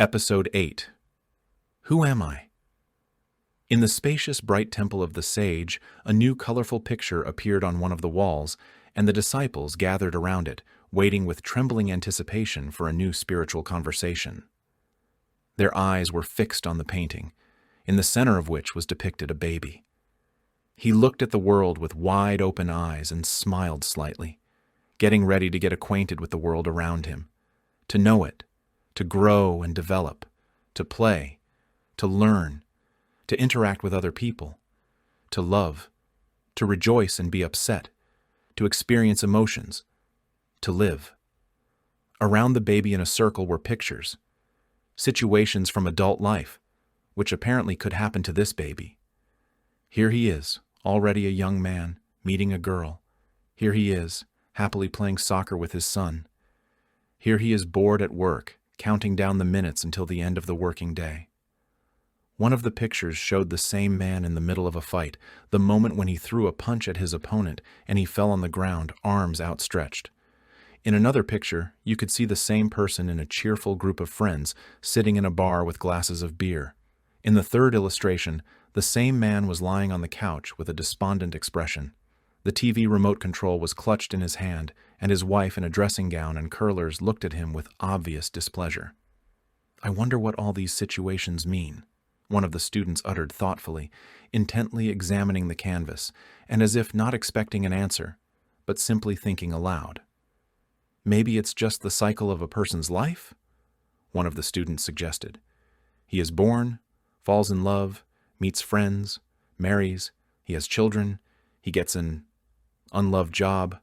Episode 8. Who am I? In the spacious, bright temple of the sage, a new colorful picture appeared on one of the walls, and the disciples gathered around it, waiting with trembling anticipation for a new spiritual conversation. Their eyes were fixed on the painting, in the center of which was depicted a baby. He looked at the world with wide open eyes and smiled slightly, getting ready to get acquainted with the world around him, to know it, to grow and develop, to play, to learn, to interact with other people, to love, to rejoice and be upset, to experience emotions, to live. Around the baby in a circle were pictures, situations from adult life, which apparently could happen to this baby. Here he is, already a young man, meeting a girl. Here he is, happily playing soccer with his son. Here he is bored at work, counting down the minutes until the end of the working day. One of the pictures showed the same man in the middle of a fight, the moment when he threw a punch at his opponent and he fell on the ground, arms outstretched. In another picture, you could see the same person in a cheerful group of friends, sitting in a bar with glasses of beer. In the third illustration, the same man was lying on the couch with a despondent expression. The TV remote control was clutched in his hand, and his wife in a dressing gown and curlers looked at him with obvious displeasure. "I wonder what all these situations mean," one of the students uttered thoughtfully, intently examining the canvas, and as if not expecting an answer, but simply thinking aloud. "Maybe it's just the cycle of a person's life?" one of the students suggested. "He is born, falls in love, meets friends, marries, he has children, he gets an unloved job,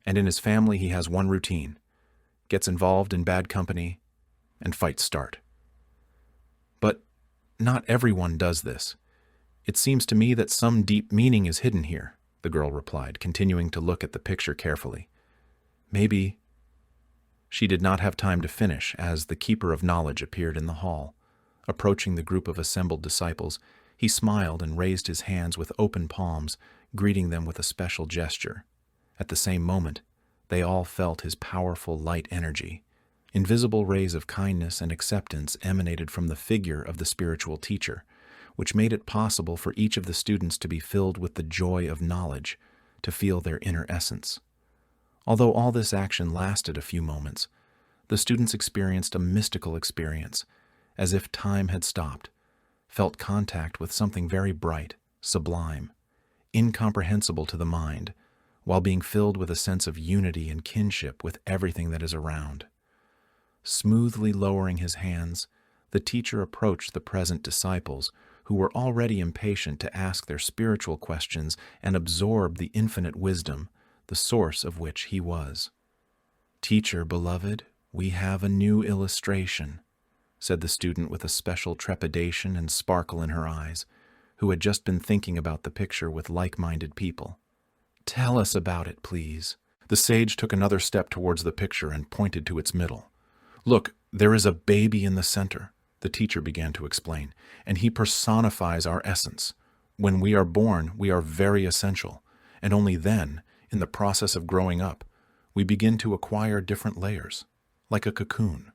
and in his family he has one routine, gets involved in bad company, and fights start." "But not everyone does this. It seems to me that some deep meaning is hidden here," the girl replied, continuing to look at the picture carefully. "Maybe—" She did not have time to finish as the keeper of knowledge appeared in the hall. Approaching the group of assembled disciples, he smiled and raised his hands with open palms, greeting them with a special gesture. At the same moment, they all felt his powerful light energy. Invisible rays of kindness and acceptance emanated from the figure of the spiritual teacher, which made it possible for each of the students to be filled with the joy of knowledge, to feel their inner essence. Although all this action lasted a few moments, the students experienced a mystical experience, as if time had stopped, felt contact with something very bright, sublime, incomprehensible to the mind, while being filled with a sense of unity and kinship with everything that is around. Smoothly lowering his hands, the teacher approached the present disciples, who were already impatient to ask their spiritual questions and absorb the infinite wisdom, the source of which he was. "Teacher, beloved, we have a new illustration," said the student with a special trepidation and sparkle in her eyes, who had just been thinking about the picture with like-minded people. "Tell us about it, please." The sage took another step towards the picture and pointed to its middle. "Look, there is a baby in the center," the teacher began to explain, "and he personifies our essence. When we are born, we are very essential, and only then, in the process of growing up, we begin to acquire different layers, like a cocoon."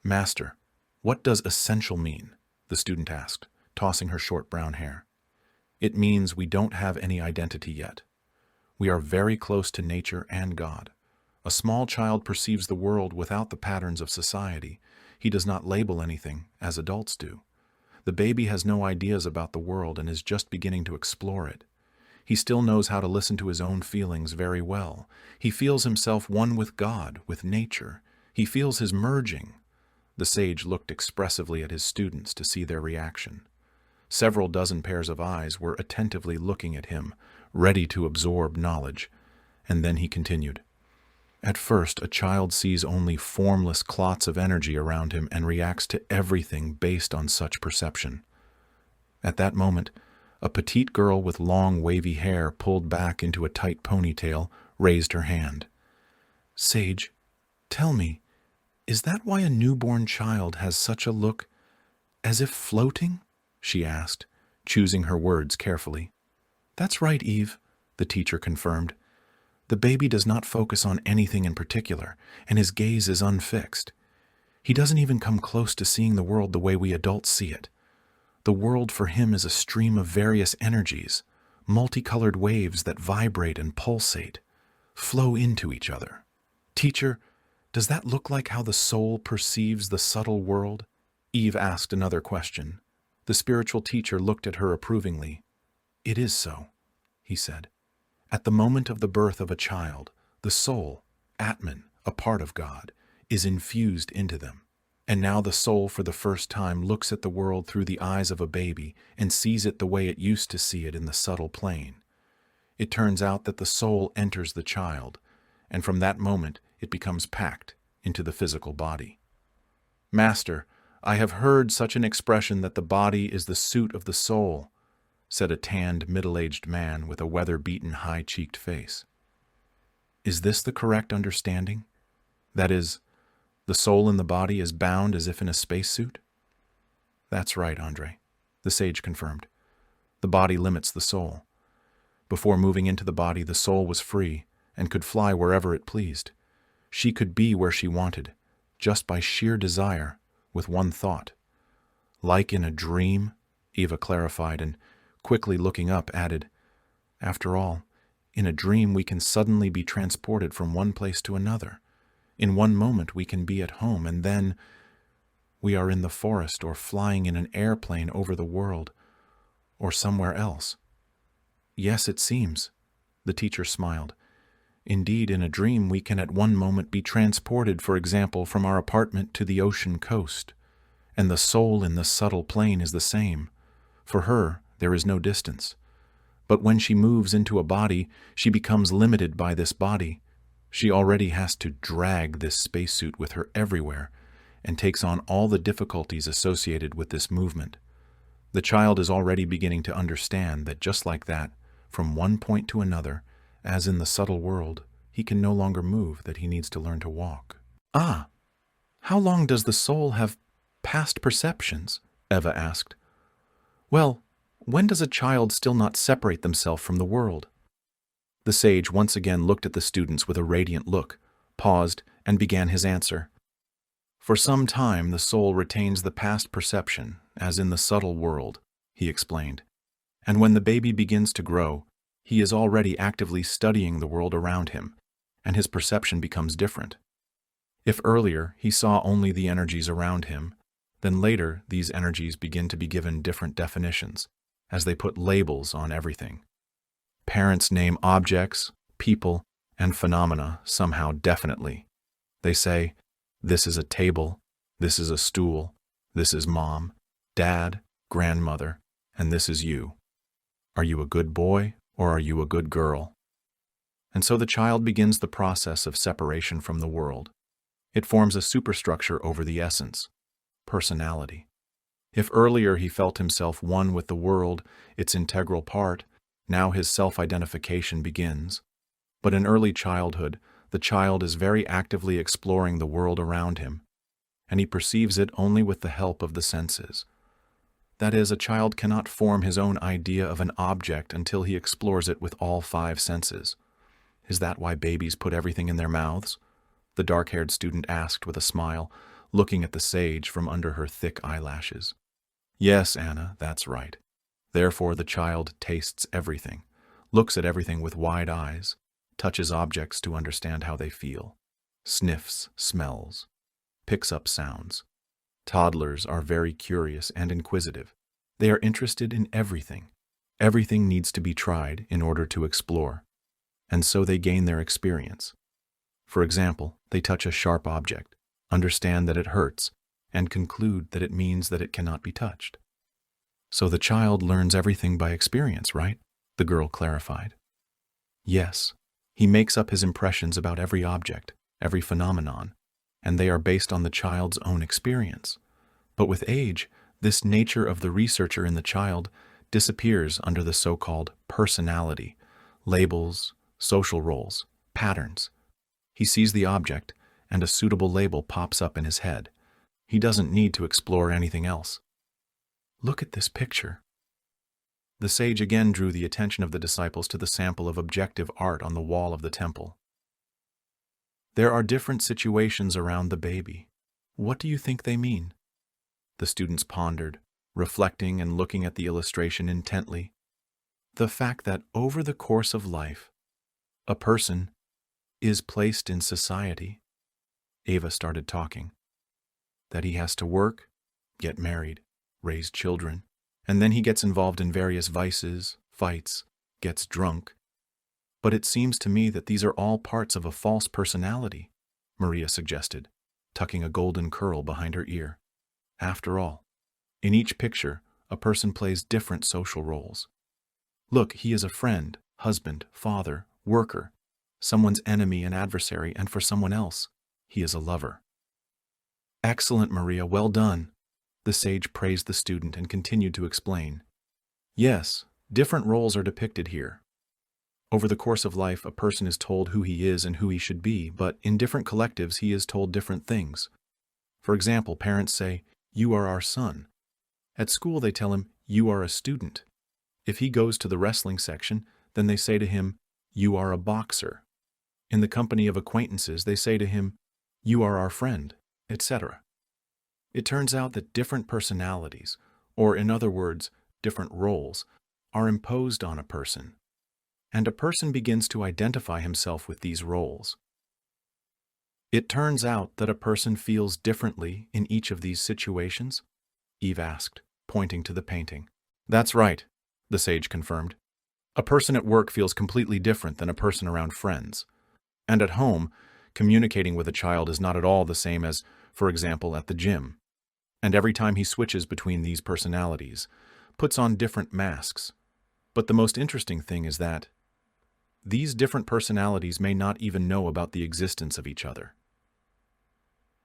"Master, what does essential mean?" the student asked, tossing her short brown hair. "It means we don't have any identity yet. We are very close to nature and God. A small child perceives the world without the patterns of society. He does not label anything, as adults do. The baby has no ideas about the world and is just beginning to explore it. He still knows how to listen to his own feelings very well. He feels himself one with God, with nature. He feels his merging." The sage looked expressively at his students to see their reaction. Several dozen pairs of eyes were attentively looking at him, ready to absorb knowledge, and then he continued. "At first, a child sees only formless clots of energy around him and reacts to everything based on such perception. At that moment, a petite girl with long wavy hair pulled back into a tight ponytail raised her hand. "Sage, tell me, is that why a newborn child has such a look, as if floating?" she asked, choosing her words carefully. "That's right, Eve," the teacher confirmed. "The baby does not focus on anything in particular, and his gaze is unfixed. He doesn't even come close to seeing the world the way we adults see it. The world for him is a stream of various energies, multicolored waves that vibrate and pulsate, flow into each other. Teacher, does that look like how the soul perceives the subtle world? Eve asked another question. The spiritual teacher looked at her approvingly. It is so, he said. At the moment of the birth of a child, the soul, Atman, a part of God, is infused into them. And now the soul for the first time looks at the world through the eyes of a baby and sees it the way it used to see it in the subtle plane. It turns out that the soul enters the child, and from that moment it becomes packed into the physical body. Master, I have heard such an expression that the body is the suit of the soul, said a tanned, middle-aged man with a weather-beaten, high-cheeked face. Is this the correct understanding? That is, the soul in the body is bound as if in a spacesuit? That's right, Andre, the sage confirmed. The body limits the soul. Before moving into the body, the soul was free and could fly wherever it pleased. She could be where she wanted, just by sheer desire, with one thought. Like in a dream, Eva clarified, and quickly looking up added, After all, in a dream we can suddenly be transported from one place to another. In one moment we can be at home, and then we are in the forest or flying in an airplane over the world, or somewhere else. Yes, it seems, the teacher smiled. Indeed, in a dream we can at one moment be transported, for example, from our apartment to the ocean coast, and the soul in the subtle plane is the same. For her, there is no distance. But when she moves into a body, she becomes limited by this body. She already has to drag this spacesuit with her everywhere, and takes on all the difficulties associated with this movement. The child is already beginning to understand that just like that, from one point to another, as in the subtle world, he can no longer move, that he needs to learn to walk. Ah, how long does the soul have past perceptions? Eva asked. Well, when does a child still not separate themselves from the world? The sage once again looked at the students with a radiant look, paused, and began his answer. For some time the soul retains the past perception, as in the subtle world, he explained. And when the baby begins to grow, he is already actively studying the world around him, and his perception becomes different. If earlier he saw only the energies around him, then later these energies begin to be given different definitions, as they put labels on everything. Parents name objects, people, and phenomena somehow definitely. They say, this is a table, this is a stool, this is mom, dad, grandmother, and this is you. Are you a good boy or are you a good girl? And so the child begins the process of separation from the world. It forms a superstructure over the essence, personality. If earlier he felt himself one with the world, its integral part, now his self-identification begins. But in early childhood, the child is very actively exploring the world around him, and he perceives it only with the help of the senses. That is, a child cannot form his own idea of an object until he explores it with all 5 senses. Is that why babies put everything in their mouths? The dark-haired student asked with a smile, looking at the sage from under her thick eyelashes. Yes, Anna, that's right. Therefore the child tastes everything, looks at everything with wide eyes, touches objects to understand how they feel, sniffs smells, picks up sounds. Toddlers are very curious and inquisitive. They are interested in everything. Everything needs to be tried in order to explore, and so they gain their experience. For example, they touch a sharp object, understand that it hurts, and conclude that it means that it cannot be touched. So the child learns everything by experience, right? The girl clarified. Yes, he makes up his impressions about every object, every phenomenon, and they are based on the child's own experience. But with age, this nature of the researcher in the child disappears under the so-called personality, labels, social roles, patterns. He sees the object, and a suitable label pops up in his head. He doesn't need to explore anything else. Look at this picture. The sage again drew the attention of the disciples to the sample of objective art on the wall of the temple. There are different situations around the baby. What do you think they mean? The students pondered, reflecting and looking at the illustration intently. The fact that over the course of life, a person is placed in society. Ava started talking. That he has to work, get married, raise children, and then he gets involved in various vices, fights, gets drunk. But it seems to me that these are all parts of a false personality, Maria suggested, tucking a golden curl behind her ear. After all, in each picture, a person plays different social roles. Look, he is a friend, husband, father, worker, someone's enemy and adversary, and for someone else, he is a lover. Excellent, Maria, well done. The sage praised the student and continued to explain. Yes, different roles are depicted here. Over the course of life, a person is told who he is and who he should be, but in different collectives, he is told different things. For example, parents say, "You are our son." At school, they tell him, "You are a student." If he goes to the wrestling section, then they say to him, "You are a boxer." In the company of acquaintances, they say to him, "You are our friend," etc. It turns out that different personalities, or in other words, different roles, are imposed on a person, and a person begins to identify himself with these roles. It turns out that a person feels differently in each of these situations? Eve asked, pointing to the painting. That's right, the sage confirmed. A person at work feels completely different than a person around friends. And at home, communicating with a child is not at all the same as, for example, at the gym. And every time he switches between these personalities, puts on different masks. But the most interesting thing is that these different personalities may not even know about the existence of each other.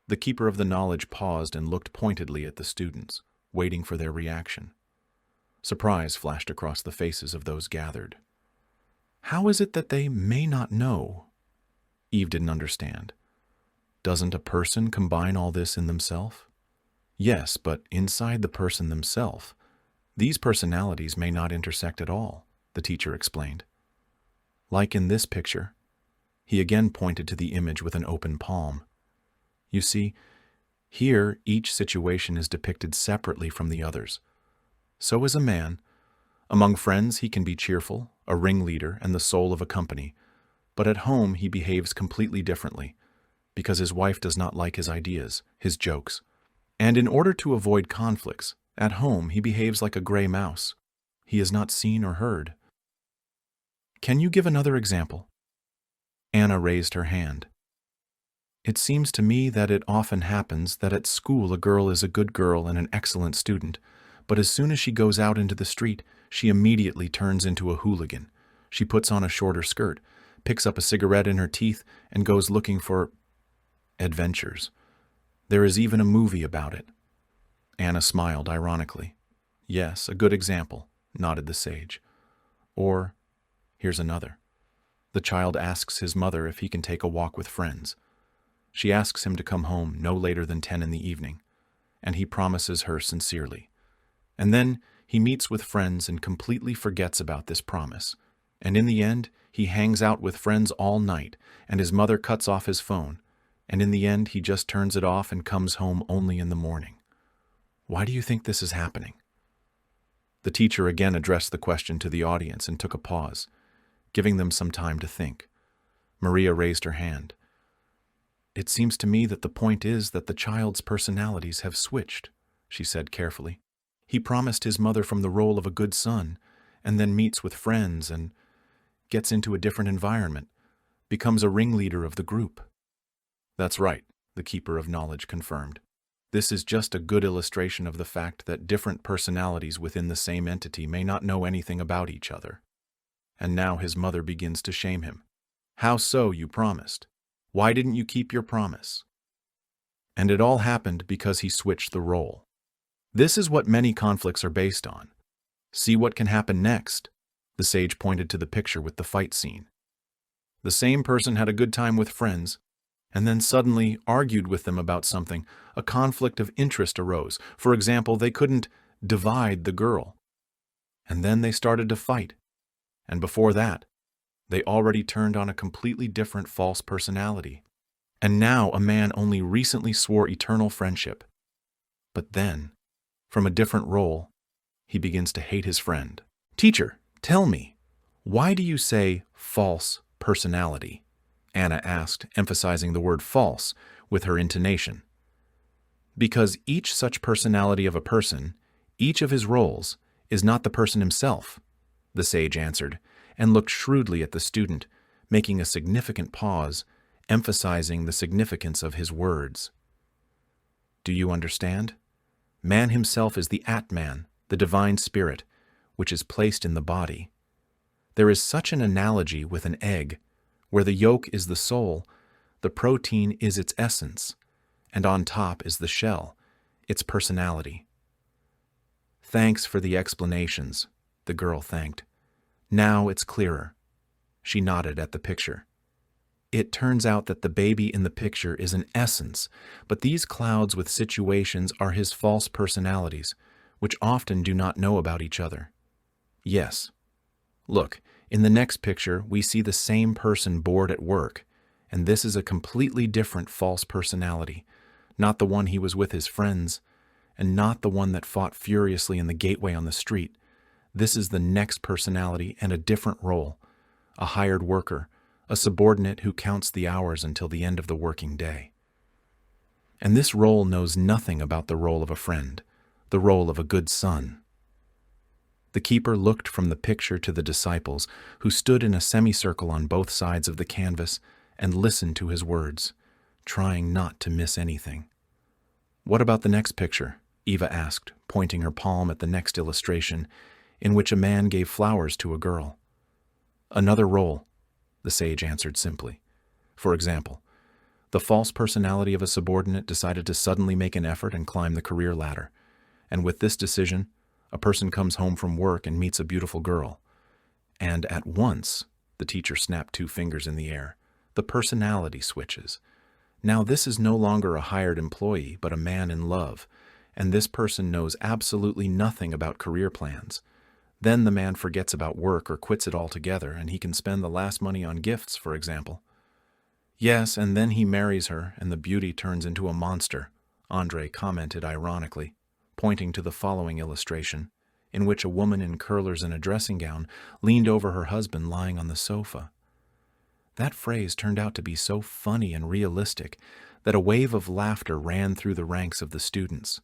The keeper of the knowledge paused and looked pointedly at the students, waiting for their reaction. Surprise flashed across the faces of those gathered. How is it that they may not know? Eve didn't understand. Doesn't a person combine all this in themselves? Yes, but inside the person themselves, these personalities may not intersect at all, the teacher explained. Like in this picture, he again pointed to the image with an open palm. You see, here each situation is depicted separately from the others. So is a man. Among friends he can be cheerful, a ringleader, and the soul of a company, but at home he behaves completely differently, because his wife does not like his ideas, his jokes. And in order to avoid conflicts, at home he behaves like a gray mouse. He is not seen or heard. Can you give another example? Anna raised her hand. It seems to me that it often happens that at school a girl is a good girl and an excellent student, but as soon as she goes out into the street, she immediately turns into a hooligan. She puts on a shorter skirt, picks up a cigarette in her teeth, and goes looking for adventures. There is even a movie about it. Anna smiled ironically. Yes, a good example, nodded the sage. Or, here's another. The child asks his mother if he can take a walk with friends. She asks him to come home no later than 10 in the evening, and he promises her sincerely. And then he meets with friends and completely forgets about this promise. And in the end, he hangs out with friends all night, and his mother cuts off his phone. And in the end, he just turns it off and comes home only in the morning. Why do you think this is happening? The teacher again addressed the question to the audience and took a pause, giving them some time to think. Maria raised her hand. It seems to me that the point is that the child's personalities have switched, she said carefully. He promised his mother from the role of a good son, and then meets with friends and gets into a different environment, becomes a ringleader of the group. That's right, the keeper of knowledge confirmed. This is just a good illustration of the fact that different personalities within the same entity may not know anything about each other. And now his mother begins to shame him. How so, you promised? Why didn't you keep your promise? And it all happened because he switched the role. This is what many conflicts are based on. See what can happen next. The sage pointed to the picture with the fight scene. The same person had a good time with friends, and then suddenly argued with them about something. A conflict of interest arose. For example, they couldn't divide the girl. And then they started to fight. And before that, they already turned on a completely different false personality. And now a man only recently swore eternal friendship. But then, from a different role, he begins to hate his friend. "Teacher, tell me, why do you say false personality?" Anna asked, emphasizing the word false with her intonation. "Because each such personality of a person, each of his roles, is not the person himself," the sage answered, and looked shrewdly at the student, making a significant pause, emphasizing the significance of his words. "Do you understand? Man himself is the Atman, the divine spirit, which is placed in the body. There is such an analogy with an egg, where the yolk is the soul, the protein is its essence, and on top is the shell, its personality." "Thanks for the explanations," the girl thanked. "Now it's clearer." She nodded at the picture. "It turns out that the baby in the picture is an essence, but these clouds with situations are his false personalities, which often do not know about each other." "Yes. Look, in the next picture we see the same person bored at work, and this is a completely different false personality, not the one he was with his friends, and not the one that fought furiously in the gateway on the street. This is the next personality and a different role, a hired worker, a subordinate who counts the hours until the end of the working day. And this role knows nothing about the role of a friend, the role of a good son." The keeper looked from the picture to the disciples, who stood in a semicircle on both sides of the canvas, and listened to his words, trying not to miss anything. "What about the next picture?" Eva asked, pointing her palm at the next illustration, in which a man gave flowers to a girl. "Another role," the sage answered simply. "For example, the false personality of a subordinate decided to suddenly make an effort and climb the career ladder, and with this decision, a person comes home from work and meets a beautiful girl. And at once," the teacher snapped two fingers in the air, "the personality switches. Now this is no longer a hired employee, but a man in love, and this person knows absolutely nothing about career plans. Then the man forgets about work or quits it altogether, and he can spend the last money on gifts, for example. Yes, and then he marries her, and the beauty turns into a monster," Andre commented ironically, pointing to the following illustration, in which a woman in curlers and a dressing gown leaned over her husband lying on the sofa. That phrase turned out to be so funny and realistic that a wave of laughter ran through the ranks of the students.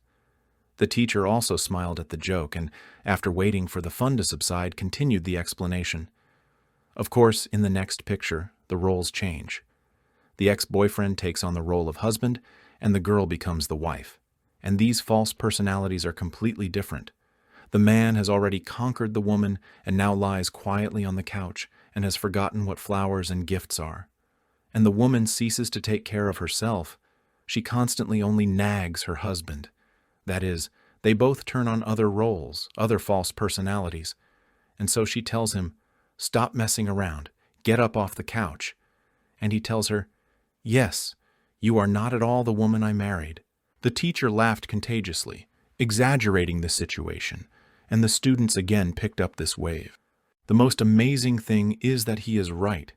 The teacher also smiled at the joke and, after waiting for the fun to subside, continued the explanation. Of course, in the next picture, the roles change. The ex-boyfriend takes on the role of husband, and the girl becomes the wife. And these false personalities are completely different. The man has already conquered the woman and now lies quietly on the couch and has forgotten what flowers and gifts are. And the woman ceases to take care of herself. She constantly only nags her husband. That is, they both turn on other roles, other false personalities. And so she tells him, "Stop messing around, get up off the couch." And he tells her, "Yes, you are not at all the woman I married." The teacher laughed contagiously, exaggerating the situation, and the students again picked up this wave. The most amazing thing is that he is right.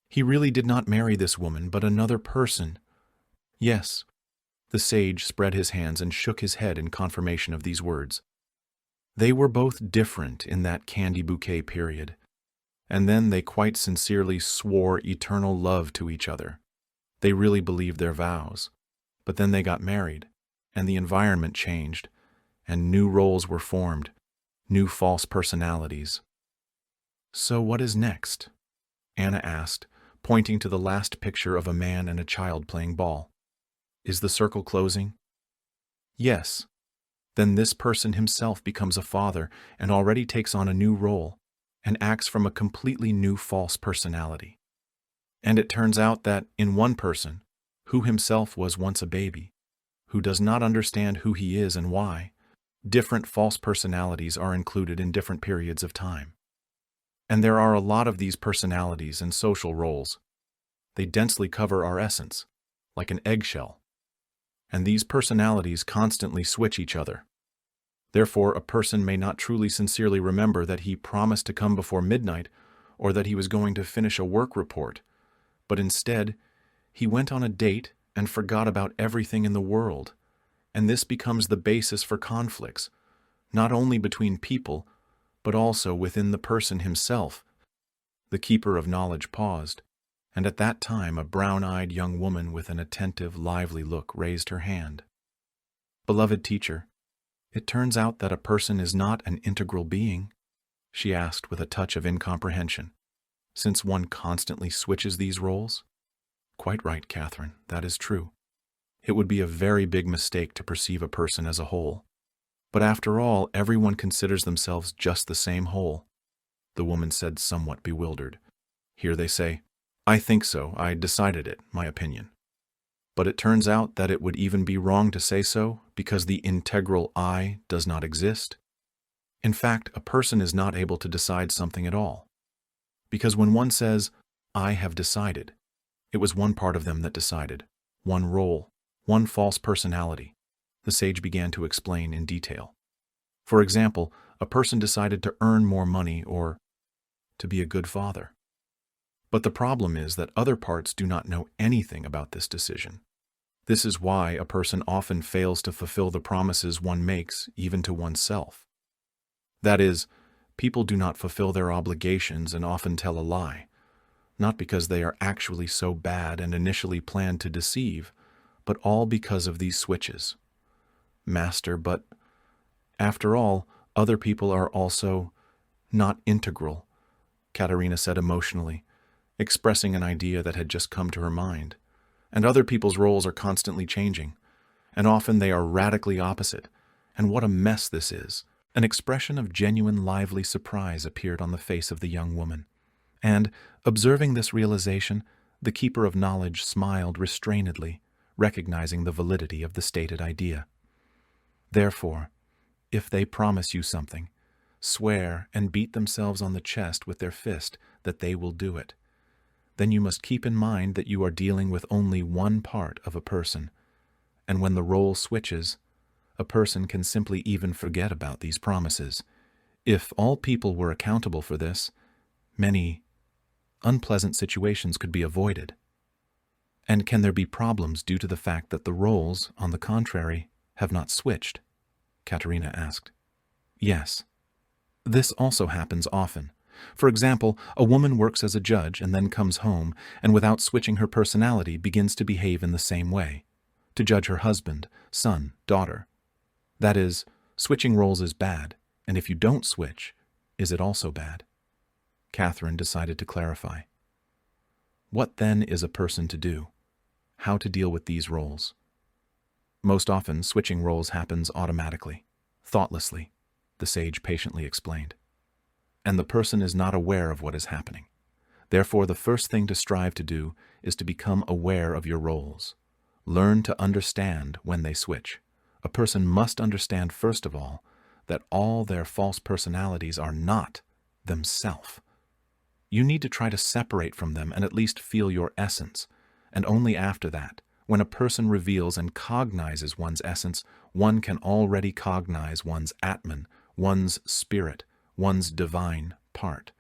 He really did not marry this woman, but another person. Yes. The sage spread his hands and shook his head in confirmation of these words. They were both different in that candy bouquet period, and then they quite sincerely swore eternal love to each other. They really believed their vows, but then they got married, and the environment changed, and new roles were formed, new false personalities. "So what is next?" Anna asked, pointing to the last picture of a man and a child playing ball. "Is the circle closing?" "Yes. Then this person himself becomes a father and already takes on a new role and acts from a completely new false personality. And it turns out that in one person, who himself was once a baby, who does not understand who he is and why, different false personalities are included in different periods of time. And there are a lot of these personalities and social roles. They densely cover our essence, like an eggshell. And these personalities constantly switch each other. Therefore, a person may not truly sincerely remember that he promised to come before midnight or that he was going to finish a work report, but instead, he went on a date and forgot about everything in the world. And this becomes the basis for conflicts, not only between people, but also within the person himself. The keeper of knowledge paused, and at that time a brown-eyed young woman with an attentive, lively look raised her hand. "Beloved teacher, it turns out that a person is not an integral being," she asked with a touch of incomprehension, "since one constantly switches these roles." "Quite right, Catherine, that is true. It would be a very big mistake to perceive a person as a whole. But after all, everyone considers themselves just the same whole," the woman said, somewhat bewildered. "Here they say, 'I think so, I decided it, my opinion.' But it turns out that it would even be wrong to say so because the integral I does not exist. In fact, a person is not able to decide something at all. Because when one says, 'I have decided,' it was one part of them that decided, one role, one false personality," the sage began to explain in detail. "For example, a person decided to earn more money or to be a good father. But the problem is that other parts do not know anything about this decision. This is why a person often fails to fulfill the promises one makes, even to oneself. That is, people do not fulfill their obligations and often tell a lie, not because they are actually so bad and initially planned to deceive, but all because of these switches. Master, but after all, other people are also not integral," Katerina said emotionally, expressing an idea that had just come to her mind. "And other people's roles are constantly changing, and often they are radically opposite. And what a mess this is." An expression of genuine lively surprise appeared on the face of the young woman, and, observing this realization, the keeper of knowledge smiled restrainedly, recognizing the validity of the stated idea. "Therefore, if they promise you something, swear and beat themselves on the chest with their fist that they will do it. Then you must keep in mind that you are dealing with only one part of a person, and when the role switches, a person can simply even forget about these promises. If all people were accountable for this, many unpleasant situations could be avoided. And can there be problems due to the fact that the roles, on the contrary, have not switched?" Katerina asked. "Yes. This also happens often. For example, a woman works as a judge and then comes home and without switching her personality begins to behave in the same way, to judge her husband, son, daughter. That is, switching roles is bad, and if you don't switch, is it also bad?" Catherine decided to clarify. "What then is a person to do? How to deal with these roles?" "Most often, switching roles happens automatically, thoughtlessly," the sage patiently explained. "And the person is not aware of what is happening. Therefore, the first thing to strive to do is to become aware of your roles. Learn to understand when they switch. A person must understand, first of all, that all their false personalities are not themselves. You need to try to separate from them and at least feel your essence, and only after that, when a person reveals and cognizes one's essence, one can already cognize one's Atman, one's spirit, one's divine part."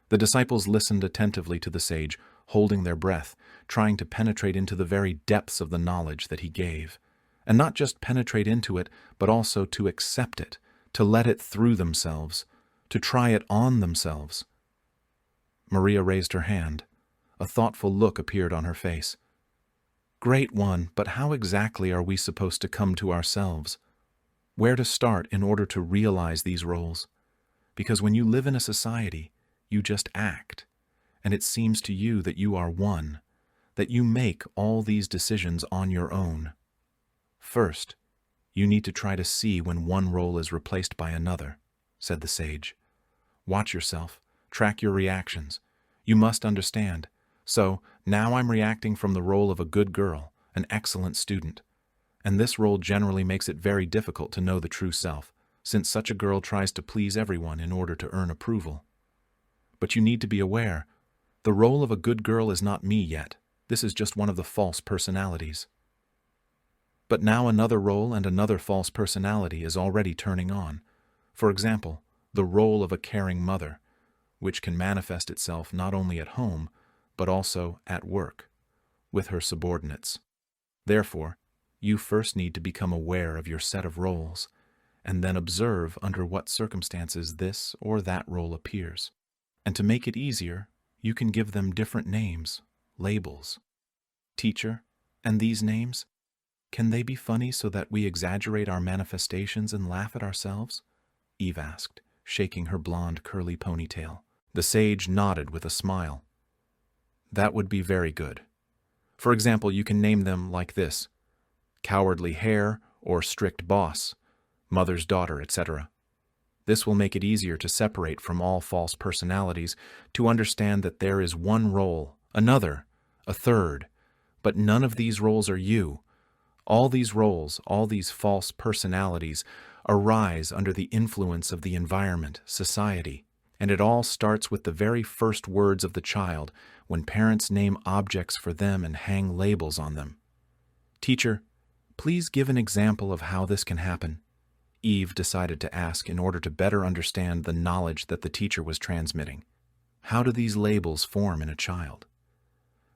The disciples listened attentively to the sage, holding their breath, trying to penetrate into the very depths of the knowledge that he gave. And not just penetrate into it, but also to accept it, to let it through themselves, to try it on themselves. Maria raised her hand. A thoughtful look appeared on her face. "Great one, but how exactly are we supposed to come to ourselves? Where to start in order to realize these roles? Because when you live in a society, you just act, and it seems to you that you are one, that you make all these decisions on your own. First, you need to try to see when one role is replaced by another," said the sage. "Watch yourself, track your reactions. You must understand. So, now I'm reacting from the role of a good girl, an excellent student. And this role generally makes it very difficult to know the true self, since such a girl tries to please everyone in order to earn approval. But you need to be aware, the role of a good girl is not me yet. This is just one of the false personalities. But now another role and another false personality is already turning on. For example, the role of a caring mother, which can manifest itself not only at home, but also at work, with her subordinates. Therefore, you first need to become aware of your set of roles, and then observe under what circumstances this or that role appears. And to make it easier, you can give them different names, labels. Teacher, and these names? Can they be funny so that we exaggerate our manifestations and laugh at ourselves? Eve asked, shaking her blonde curly ponytail. The sage nodded with a smile. That would be very good. For example, you can name them like this: cowardly hare or strict boss, mother's daughter, etc. This will make it easier to separate from all false personalities, to understand that there is one role, another, a third, but none of these roles are you. All these roles, all these false personalities, arise under the influence of the environment, society, and it all starts with the very first words of the child, when parents name objects for them and hang labels on them. Teacher, please give an example of how this can happen. Eve decided to ask in order to better understand the knowledge that the teacher was transmitting. How do these labels form in a child?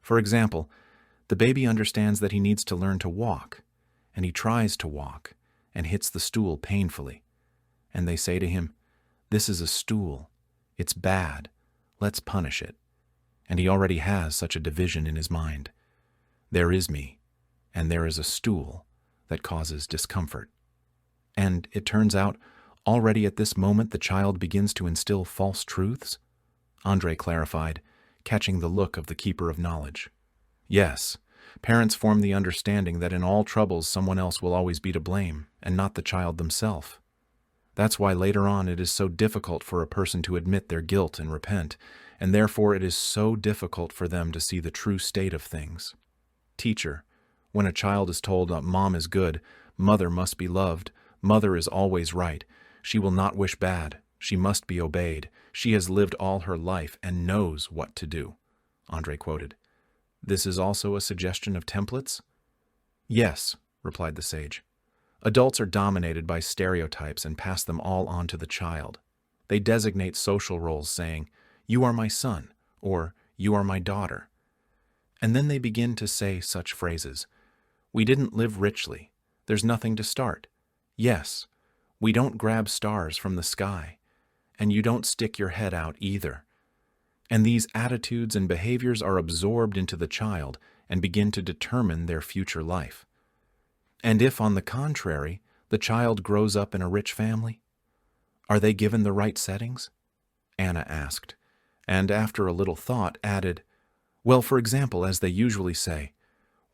For example, the baby understands that he needs to learn to walk, and he tries to walk, and hits the stool painfully. And they say to him, "This is a stool. It's bad. Let's punish it." And he already has such a division in his mind. There is me, and there is a stool that causes discomfort. And it turns out, already at this moment the child begins to instill false truths? Andre clarified, catching the look of the keeper of knowledge. Yes, parents form the understanding that in all troubles someone else will always be to blame, and not the child themselves. That's why later on it is so difficult for a person to admit their guilt and repent, and therefore it is so difficult for them to see the true state of things. Teacher, when a child is told that mom is good, mother must be loved, mother is always right, she will not wish bad, she must be obeyed, she has lived all her life and knows what to do, Andre quoted. This is also a suggestion of templates? Yes, replied the sage. Adults are dominated by stereotypes and pass them all on to the child. They designate social roles saying, "You are my son," or "You are my daughter." And then they begin to say such phrases. "We didn't live richly. There's nothing to start. Yes, we don't grab stars from the sky. And you don't stick your head out either." And these attitudes and behaviors are absorbed into the child and begin to determine their future life. And if, on the contrary, the child grows up in a rich family, are they given the right settings? Anna asked, and after a little thought added, well, for example, as they usually say,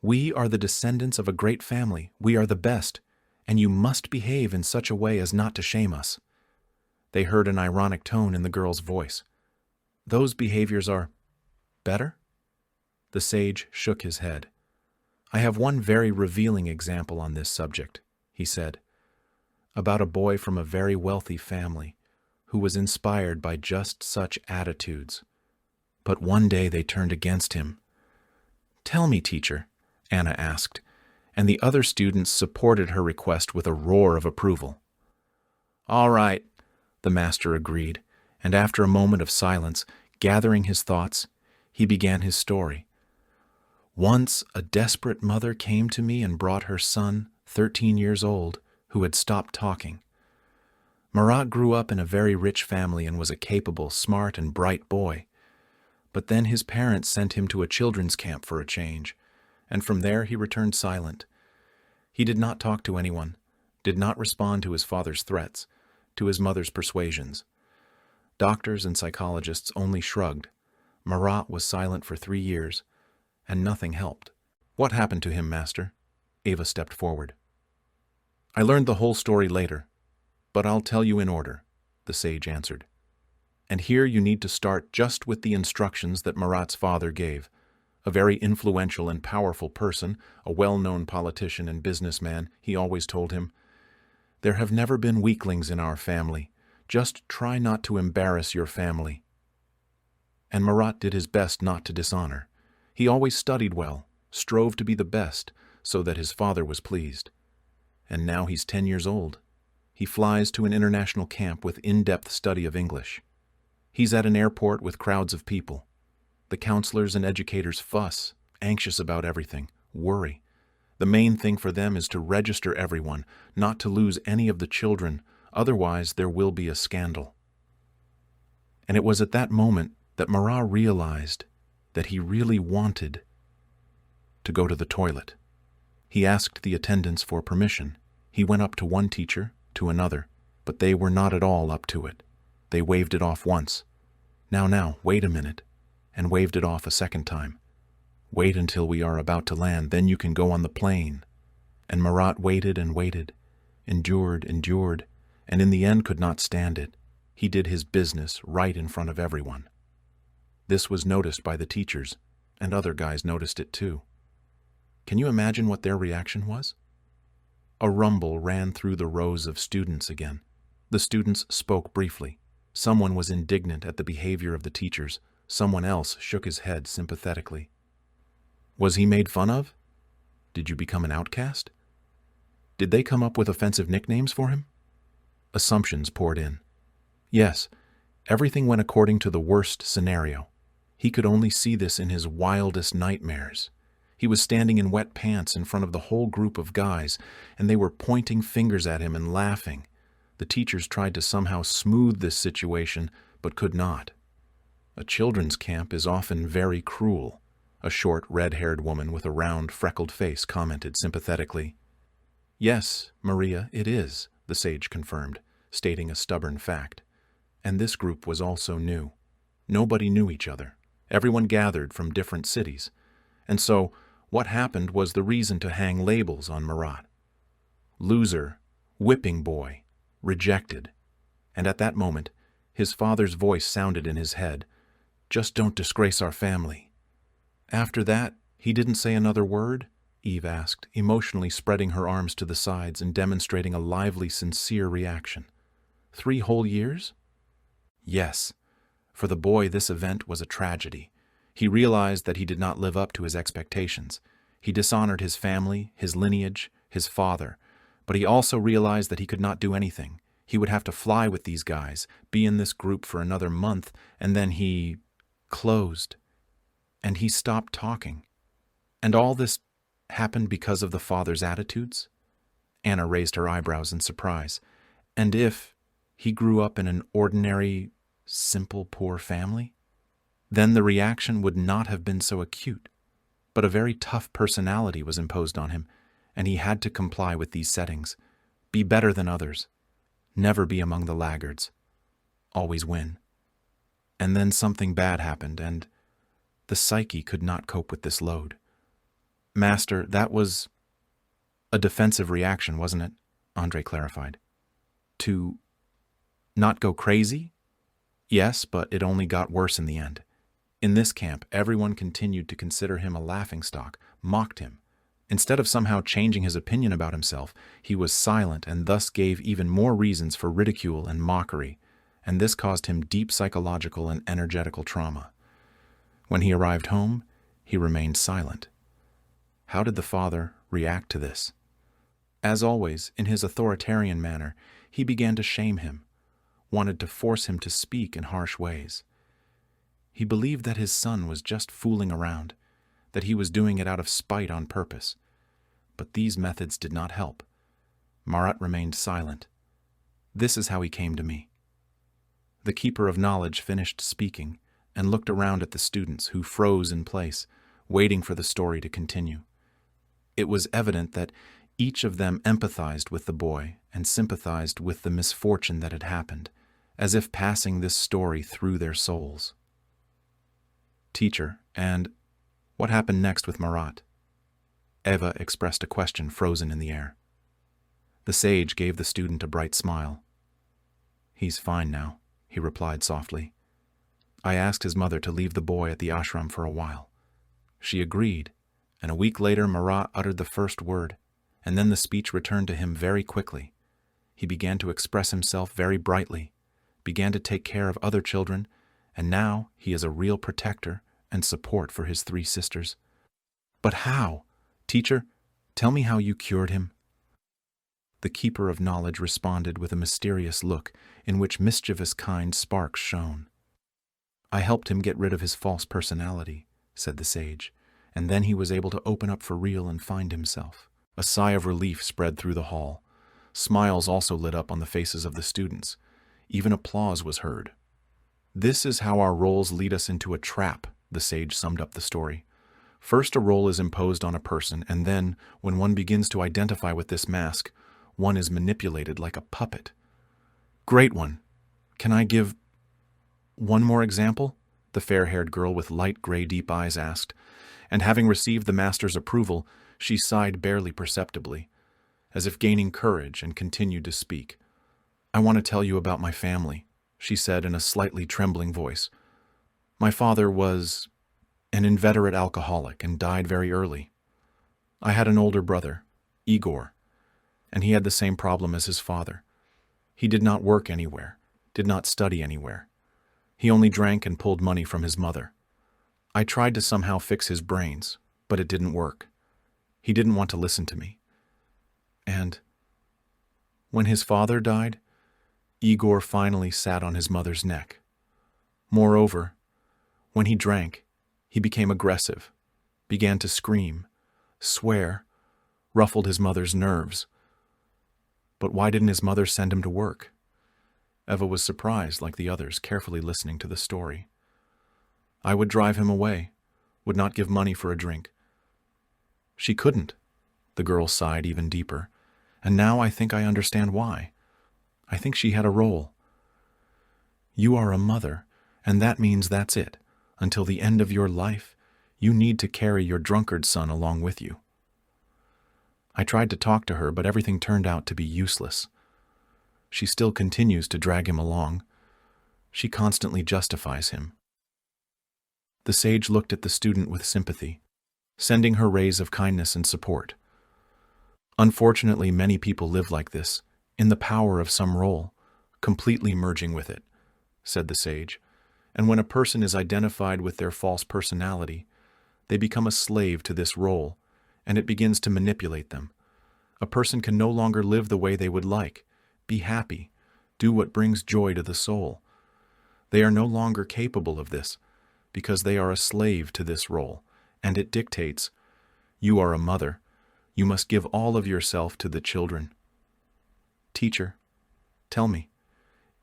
"We are the descendants of a great family, we are the best, and you must behave in such a way as not to shame us." They heard an ironic tone in the girl's voice. Those behaviors are better? The sage shook his head. I have one very revealing example on this subject, he said, about a boy from a very wealthy family who was inspired by just such attitudes. But one day they turned against him. Tell me, teacher, Anna asked, and the other students supported her request with a roar of approval. All right, the master agreed, and after a moment of silence, gathering his thoughts, he began his story. Once a desperate mother came to me and brought her son, 13 years old, who had stopped talking. Marat grew up in a very rich family and was a capable, smart, and bright boy. But then his parents sent him to a children's camp for a change, and from there he returned silent. He did not talk to anyone, did not respond to his father's threats, to his mother's persuasions. Doctors and psychologists only shrugged. Marat was silent for 3 years, and nothing helped. What happened to him, master? Ava stepped forward. I learned the whole story later, but I'll tell you in order, the sage answered. And here you need to start just with the instructions that Marat's father gave. A very influential and powerful person, a well-known politician and businessman, he always told him, There have never been weaklings in our family. Just try not to embarrass your family. And Marat did his best not to dishonor. He always studied well, strove to be the best, so that his father was pleased. And now he's 10 years old. He flies to an international camp with in-depth study of English. He's at an airport with crowds of people. The counselors and educators fuss, anxious about everything, worry. The main thing for them is to register everyone, not to lose any of the children, otherwise there will be a scandal. And it was at that moment that Marat realized that he really wanted to go to the toilet. He asked the attendants for permission. He went up to one teacher, to another, but they were not at all up to it. They waved it off once. Now, wait a minute, and waved it off a second time. Wait until we are about to land, then you can go on the plane. And Marat waited and waited, endured, and in the end could not stand it. He did his business right in front of everyone. This was noticed by the teachers, and other guys noticed it too. Can you imagine what their reaction was? A rumble ran through the rows of students again. The students spoke briefly. Someone was indignant at the behavior of the teachers. Someone else shook his head sympathetically. Was he made fun of? Did you become an outcast? Did they come up with offensive nicknames for him? Assumptions poured in. Yes, everything went according to the worst scenario. He could only see this in his wildest nightmares. He was standing in wet pants in front of the whole group of guys, and they were pointing fingers at him and laughing. The teachers tried to somehow smooth this situation, but could not. A children's camp is often very cruel. A short, red-haired woman with a round, freckled face commented sympathetically. Yes, Maria, it is, the sage confirmed, stating a stubborn fact. And this group was also new. Nobody knew each other. Everyone gathered from different cities. And so, what happened was the reason to hang labels on Marat. Loser, whipping boy, rejected. And at that moment, his father's voice sounded in his head. Just don't disgrace our family. After that, he didn't say another word? Eve asked, emotionally spreading her arms to the sides and demonstrating a lively, sincere reaction. 3 whole years? Yes. For the boy, this event was a tragedy. He realized that he did not live up to his expectations. He dishonored his family, his lineage, his father. But he also realized that he could not do anything. He would have to fly with these guys, be in this group for another month, and then he closed. And he stopped talking. And all this happened because of the father's attitudes? Anna raised her eyebrows in surprise. And if he grew up in an ordinary, simple, poor family? Then the reaction would not have been so acute. But a very tough personality was imposed on him, and he had to comply with these settings. Be better than others. Never be among the laggards. Always win. And then something bad happened, and the psyche could not cope with this load. Master, that was a defensive reaction, wasn't it? Andre clarified. To not go crazy? Yes, but it only got worse in the end. In this camp, everyone continued to consider him a laughingstock, mocked him. Instead of somehow changing his opinion about himself, he was silent and thus gave even more reasons for ridicule and mockery, and this caused him deep psychological and energetical trauma. When he arrived home, he remained silent. How did the father react to this? As always, in his authoritarian manner, he began to shame him, wanted to force him to speak in harsh ways. He believed that his son was just fooling around, that he was doing it out of spite on purpose. But these methods did not help. Marat remained silent. This is how he came to me. The keeper of knowledge finished speaking and looked around at the students who froze in place, waiting for the story to continue. It was evident that each of them empathized with the boy and sympathized with the misfortune that had happened, as if passing this story through their souls. Teacher, and what happened next with Marat? Eva expressed a question frozen in the air. The sage gave the student a bright smile. He's fine now, he replied softly. I asked his mother to leave the boy at the ashram for a while. She agreed, and a week later Marat uttered the first word, and then the speech returned to him very quickly. He began to express himself very brightly, began to take care of other children, and now he is a real protector and support for his 3 sisters. But how? Teacher, tell me how you cured him. The keeper of knowledge responded with a mysterious look in which mischievous kind sparks shone. I helped him get rid of his false personality, said the sage, and then he was able to open up for real and find himself. A sigh of relief spread through the hall. Smiles also lit up on the faces of the students. Even applause was heard. "This is how our roles lead us into a trap," the sage summed up the story. "First a role is imposed on a person, and then, when one begins to identify with this mask, one is manipulated like a puppet." "Great one. Can I give one more example?" the fair-haired girl with light gray deep eyes asked, and having received the master's approval, she sighed barely perceptibly, as if gaining courage, and continued to speak. "I want to tell you about my family," she said in a slightly trembling voice. "My father was an inveterate alcoholic and died very early. I had an older brother, Igor, and he had the same problem as his father. He did not work anywhere, did not study anywhere. He only drank and pulled money from his mother. I tried to somehow fix his brains, but it didn't work. He didn't want to listen to me. And when his father died, Igor finally sat on his mother's neck. Moreover, when he drank, he became aggressive, began to scream, swear, ruffled his mother's nerves. But why didn't his mother send him to work?" Eva was surprised, like the others, carefully listening to the story. "I would drive him away, would not give money for a drink." "She couldn't," the girl sighed even deeper, "and now I think I understand why. I think she had a role. You are a mother, and that means that's it. Until the end of your life, you need to carry your drunkard son along with you. I tried to talk to her, but everything turned out to be useless. She still continues to drag him along. She constantly justifies him." The sage looked at the student with sympathy, sending her rays of kindness and support. "Unfortunately, many people live like this, in the power of some role, completely merging with it," said the sage. "And when a person is identified with their false personality, they become a slave to this role, and it begins to manipulate them. A person can no longer live the way they would like, be happy, do what brings joy to the soul. They are no longer capable of this, because they are a slave to this role, and it dictates, you are a mother, you must give all of yourself to the children. Teacher, tell me,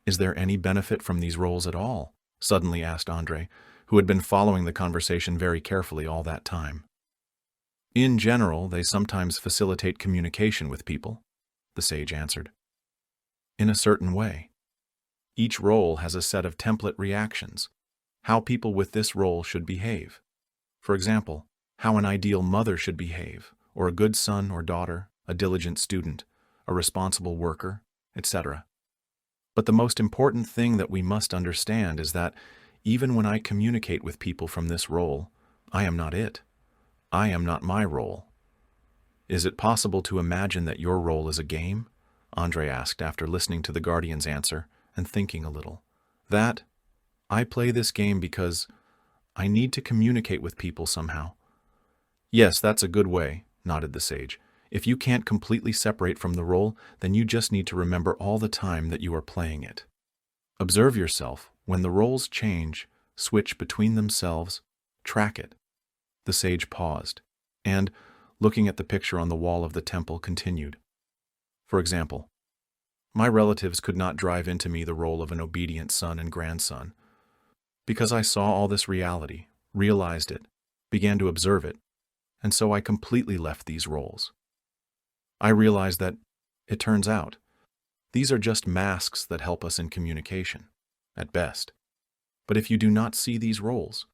is there any benefit from these roles at all?" suddenly asked Andre, who had been following the conversation very carefully all that time. "In general, they sometimes facilitate communication with people," the sage answered. "In a certain way. Each role has a set of template reactions, how people with this role should behave. For example, how an ideal mother should behave, or a good son or daughter, a diligent student, a responsible worker, etc. But the most important thing that we must understand is that even when I communicate with people from this role, I am not it. I am not my role." "Is it possible to imagine that your role is a game?" Andre asked after listening to the guardian's answer and thinking a little. "That I play this game because I need to communicate with people somehow." "Yes, that's a good way," nodded the sage. "If you can't completely separate from the role, then you just need to remember all the time that you are playing it. Observe yourself. When the roles change, switch between themselves, track it." The sage paused, and, looking at the picture on the wall of the temple, continued. "For example, my relatives could not drive into me the role of an obedient son and grandson. Because I saw all this reality, realized it, began to observe it, and so I completely left these roles. I realized that, it turns out, these are just masks that help us in communication, at best. But if you do not see these roles,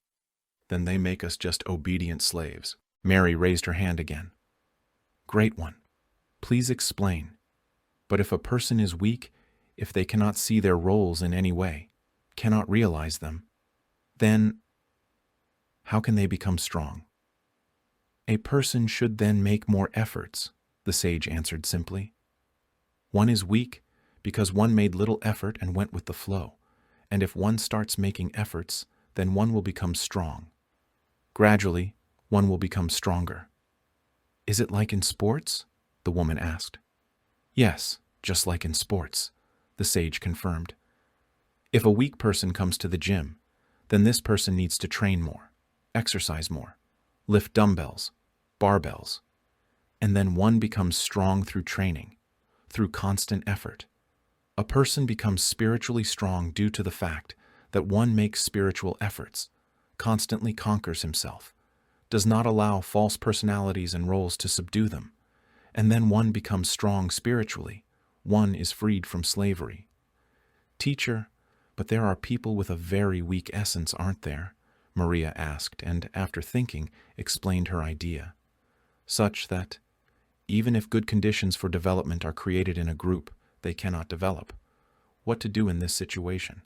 then they make us just obedient slaves." Mary raised her hand again. "Great one. Please explain. But if a person is weak, if they cannot see their roles in any way, cannot realize them, then how can they become strong?" "A person should then make more efforts," the sage answered simply. "One is weak because one made little effort and went with the flow, and if one starts making efforts, then one will become strong. Gradually, one will become stronger." "Is it like in sports?" the woman asked. "Yes, just like in sports," the sage confirmed. "If a weak person comes to the gym, then this person needs to train more, exercise more, lift dumbbells, barbells. And then one becomes strong through training, through constant effort. A person becomes spiritually strong due to the fact that one makes spiritual efforts, constantly conquers himself, does not allow false personalities and roles to subdue them, and then one becomes strong spiritually. One is freed from slavery. Teacher, but there are people with a very weak essence, aren't there? Maria asked, and after thinking, explained her idea. Such that, even if good conditions for development are created in a group, they cannot develop. What to do in this situation?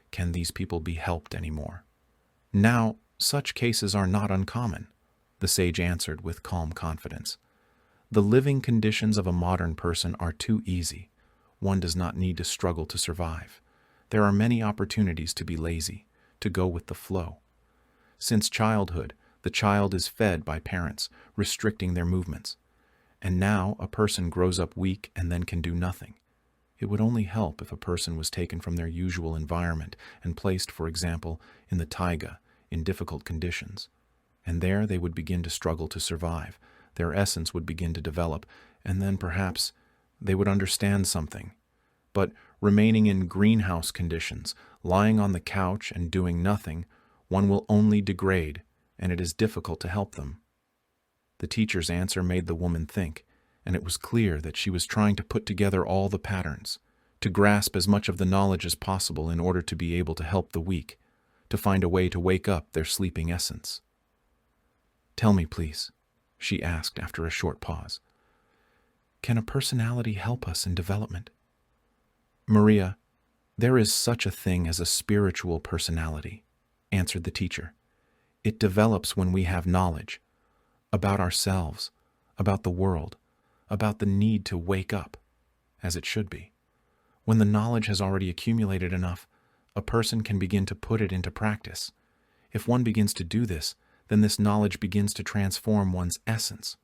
Can these people be helped anymore? Now, such cases are not uncommon, the sage answered with calm confidence. The living conditions of a modern person are too easy. One does not need to struggle to survive. There are many opportunities to be lazy, to go with the flow. Since childhood, the child is fed by parents, restricting their movements. And now a person grows up weak and then can do nothing. It would only help if a person was taken from their usual environment and placed, for example, in the taiga, in difficult conditions. And there they would begin to struggle to survive. Their essence would begin to develop, and then perhaps they would understand something. But remaining in greenhouse conditions, lying on the couch and doing nothing, one will only degrade, and it is difficult to help them. The teacher's answer made the woman think, and it was clear that she was trying to put together all the patterns, to grasp as much of the knowledge as possible in order to be able to help the weak, to find a way to wake up their sleeping essence. Tell me, please, she asked after a short pause. Can a personality help us in development? Maria, there is such a thing as a spiritual personality, answered the teacher. It develops when we have knowledge about ourselves, about the world, about the need to wake up, as it should be. When the knowledge has already accumulated enough, a person can begin to put it into practice. If one begins to do this, then this knowledge begins to transform one's essence.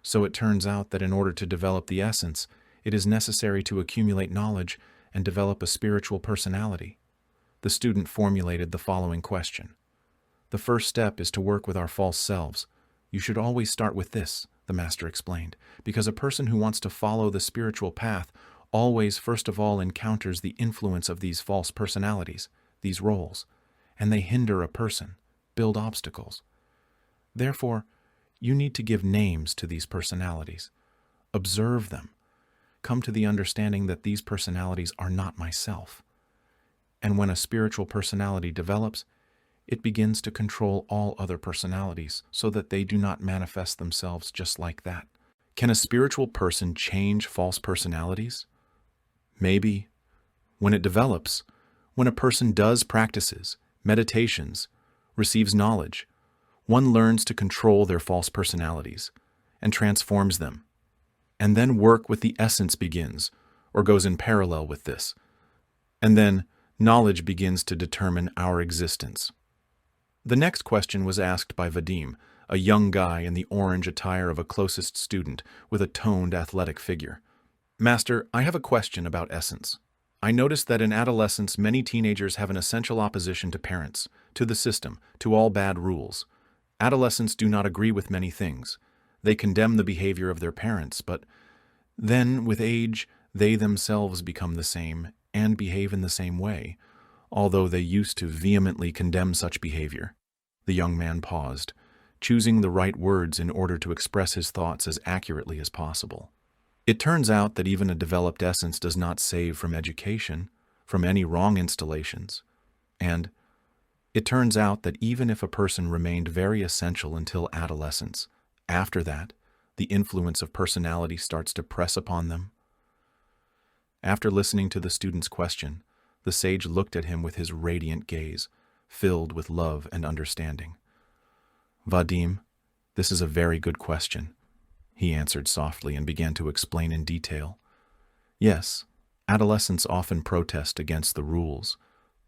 So it turns out that in order to develop the essence, it is necessary to accumulate knowledge and develop a spiritual personality. The student formulated the following question. The first step is to work with our false selves. You should always start with this, the master explained, because a person who wants to follow the spiritual path always first of all encounters the influence of these false personalities, these roles, and they hinder a person, build obstacles. Therefore, you need to give names to these personalities. Observe them. Come to the understanding that these personalities are not myself. And when a spiritual personality develops, it begins to control all other personalities so that they do not manifest themselves just like that. Can a spiritual person change false personalities? Maybe. When it develops, when a person does practices, meditations, receives knowledge, one learns to control their false personalities and transforms them. And then work with the essence begins, or goes in parallel with this. And then knowledge begins to determine our existence. The next question was asked by Vadim, a young guy in the orange attire of a closest student with a toned athletic figure. Master, I have a question about essence. I noticed that in adolescence many teenagers have an essential opposition to parents, to the system, to all bad rules. Adolescents do not agree with many things. They condemn the behavior of their parents, but then, with age, they themselves become the same and behave in the same way, although they used to vehemently condemn such behavior. The young man paused, choosing the right words in order to express his thoughts as accurately as possible. It turns out that even a developed essence does not save from education, from any wrong installations, and it turns out that even if a person remained very essential until adolescence, after that, the influence of personality starts to press upon them. After listening to the student's question, the sage looked at him with his radiant gaze, filled with love and understanding. Vadim, this is a very good question, he answered softly and began to explain in detail. Yes, adolescents often protest against the rules,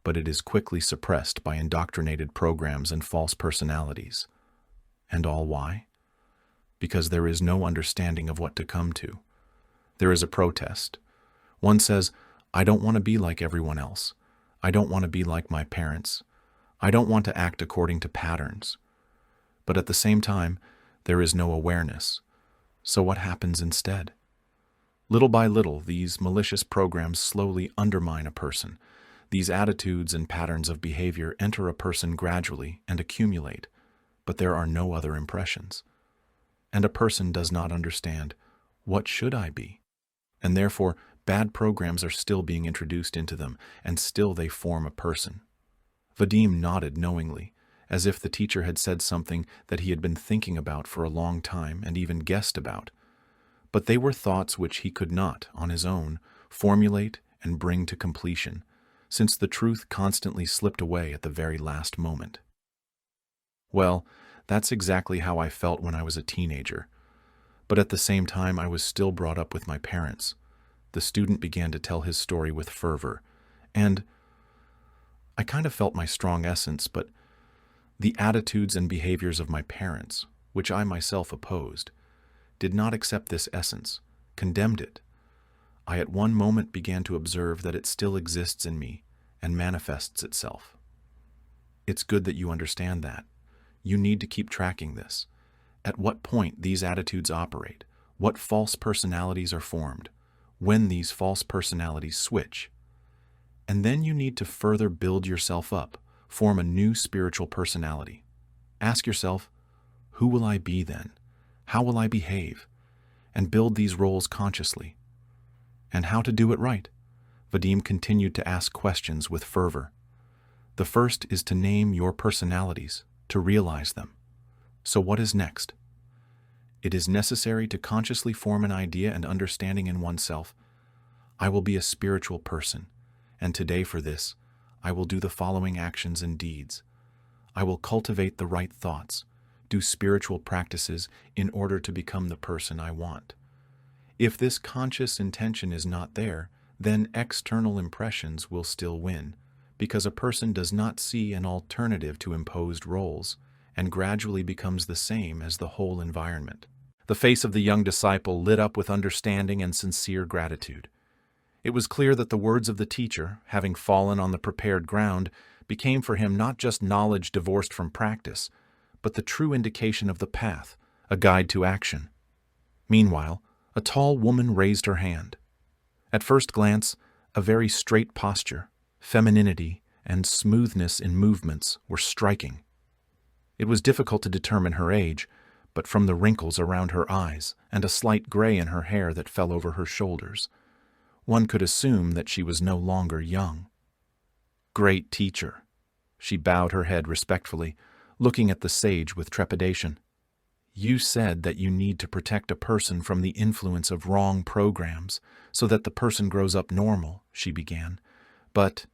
but it is quickly suppressed by indoctrinated programs and false personalities. And all why? Because there is no understanding of what to come to. There is a protest. One says, I don't want to be like everyone else. I don't want to be like my parents. I don't want to act according to patterns. But at the same time, there is no awareness. So what happens instead? Little by little, these malicious programs slowly undermine a person. These attitudes and patterns of behavior enter a person gradually and accumulate, but there are no other impressions. And a person does not understand, what should I be? And therefore, bad programs are still being introduced into them, and still they form a person. Vadim nodded knowingly, as if the teacher had said something that he had been thinking about for a long time and even guessed about. But they were thoughts which he could not, on his own, formulate and bring to completion, since the truth constantly slipped away at the very last moment. Well, that's exactly how I felt when I was a teenager. But at the same time, I was still brought up with my parents. The student began to tell his story with fervor, and I kind of felt my strong essence, but the attitudes and behaviors of my parents, which I myself opposed, did not accept this essence, condemned it. I at one moment began to observe that it still exists in me and manifests itself. It's good that you understand that. You need to keep tracking this. At what point these attitudes operate, what false personalities are formed, when these false personalities switch. And then you need to further build yourself up, form a new spiritual personality. Ask yourself, who will I be then? How will I behave? And build these roles consciously. And how to do it right? Vadim continued to ask questions with fervor. The first is to name your personalities, to realize them. So what is next? It is necessary to consciously form an idea and understanding in oneself. I will be a spiritual person, and today for this, I will do the following actions and deeds. I will cultivate the right thoughts, do spiritual practices in order to become the person I want. If this conscious intention is not there, then external impressions will still win, because a person does not see an alternative to imposed roles, and gradually becomes the same as the whole environment. The face of the young disciple lit up with understanding and sincere gratitude. It was clear that the words of the teacher, having fallen on the prepared ground, became for him not just knowledge divorced from practice, but the true indication of the path, a guide to action. Meanwhile, a tall woman raised her hand. At first glance, a very straight posture, femininity, and smoothness in movements were striking. It was difficult to determine her age, but from the wrinkles around her eyes and a slight gray in her hair that fell over her shoulders, one could assume that she was no longer young. Great teacher. She bowed her head respectfully, looking at the sage with trepidation. You said that you need to protect a person from the influence of wrong programs so that the person grows up normal, she began. But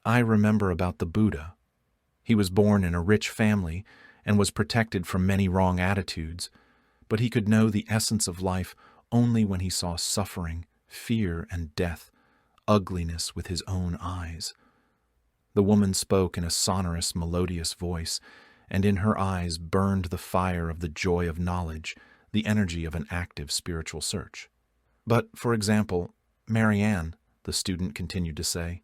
I remember about the Buddha. He was born in a rich family and was protected from many wrong attitudes, but he could know the essence of life only when he saw suffering, fear, and death, ugliness with his own eyes. The woman spoke in a sonorous, melodious voice, and in her eyes burned the fire of the joy of knowledge, the energy of an active spiritual search. But, for example, Marianne, the student continued to say,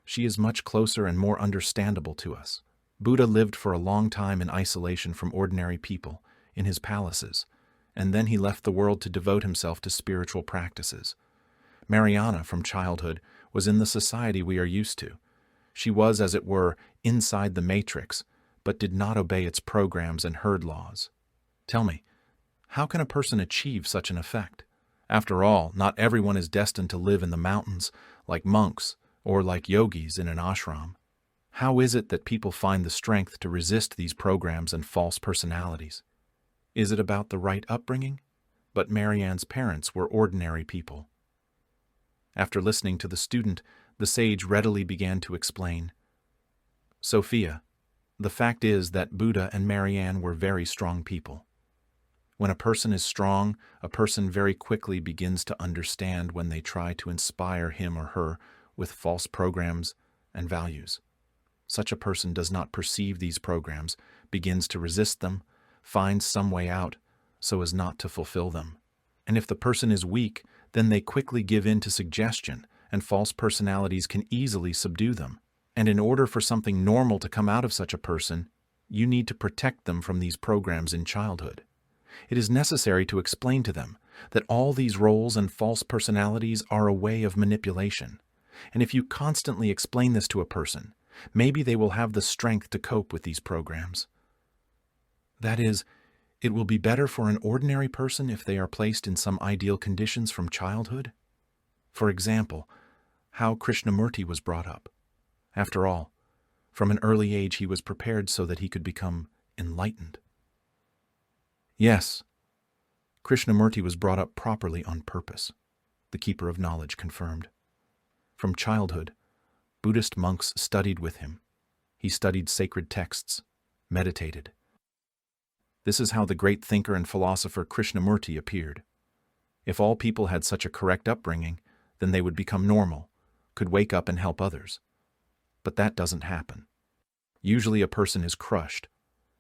she is much closer and more understandable to us. Buddha lived for a long time in isolation from ordinary people, in his palaces, and then he left the world to devote himself to spiritual practices. Mariana, from childhood, was in the society we are used to. She was, as it were, inside the matrix, but did not obey its programs and herd laws. Tell me, how can a person achieve such an effect? After all, not everyone is destined to live in the mountains, like monks, or like yogis in an ashram. How is it that people find the strength to resist these programs and false personalities? Is it about the right upbringing? But Marianne's parents were ordinary people. After listening to the student, the sage readily began to explain. Sophia, the fact is that Buddha and Marianne were very strong people. When a person is strong, a person very quickly begins to understand when they try to inspire him or her with false programs and values. Such a person does not perceive these programs, begins to resist them, finds some way out so as not to fulfill them. And if the person is weak, then they quickly give in to suggestion, and false personalities can easily subdue them. And in order for something normal to come out of such a person, you need to protect them from these programs in childhood. It is necessary to explain to them that all these roles and false personalities are a way of manipulation. And if you constantly explain this to a person, maybe they will have the strength to cope with these programs. That is, it will be better for an ordinary person if they are placed in some ideal conditions from childhood. For example, how Krishnamurti was brought up. After all, from an early age he was prepared so that he could become enlightened. Yes, Krishnamurti was brought up properly on purpose, the keeper of knowledge confirmed. From childhood, Buddhist monks studied with him. He studied sacred texts, meditated. This is how the great thinker and philosopher Krishnamurti appeared. If all people had such a correct upbringing, then they would become normal, could wake up and help others. But that doesn't happen. Usually a person is crushed.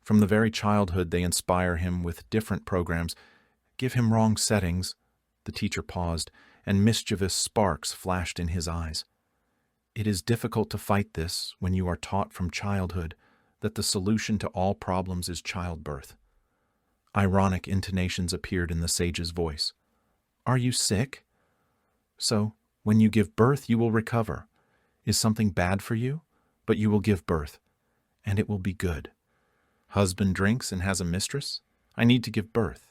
From the very childhood they inspire him with different programs, give him wrong settings. The teacher paused, and mischievous sparks flashed in his eyes. It is difficult to fight this when you are taught from childhood that the solution to all problems is childbirth. Ironic intonations appeared in the sage's voice. Are you sick? So, when you give birth, you will recover. Is something bad for you? But you will give birth, and it will be good. Husband drinks and has a mistress? I need to give birth.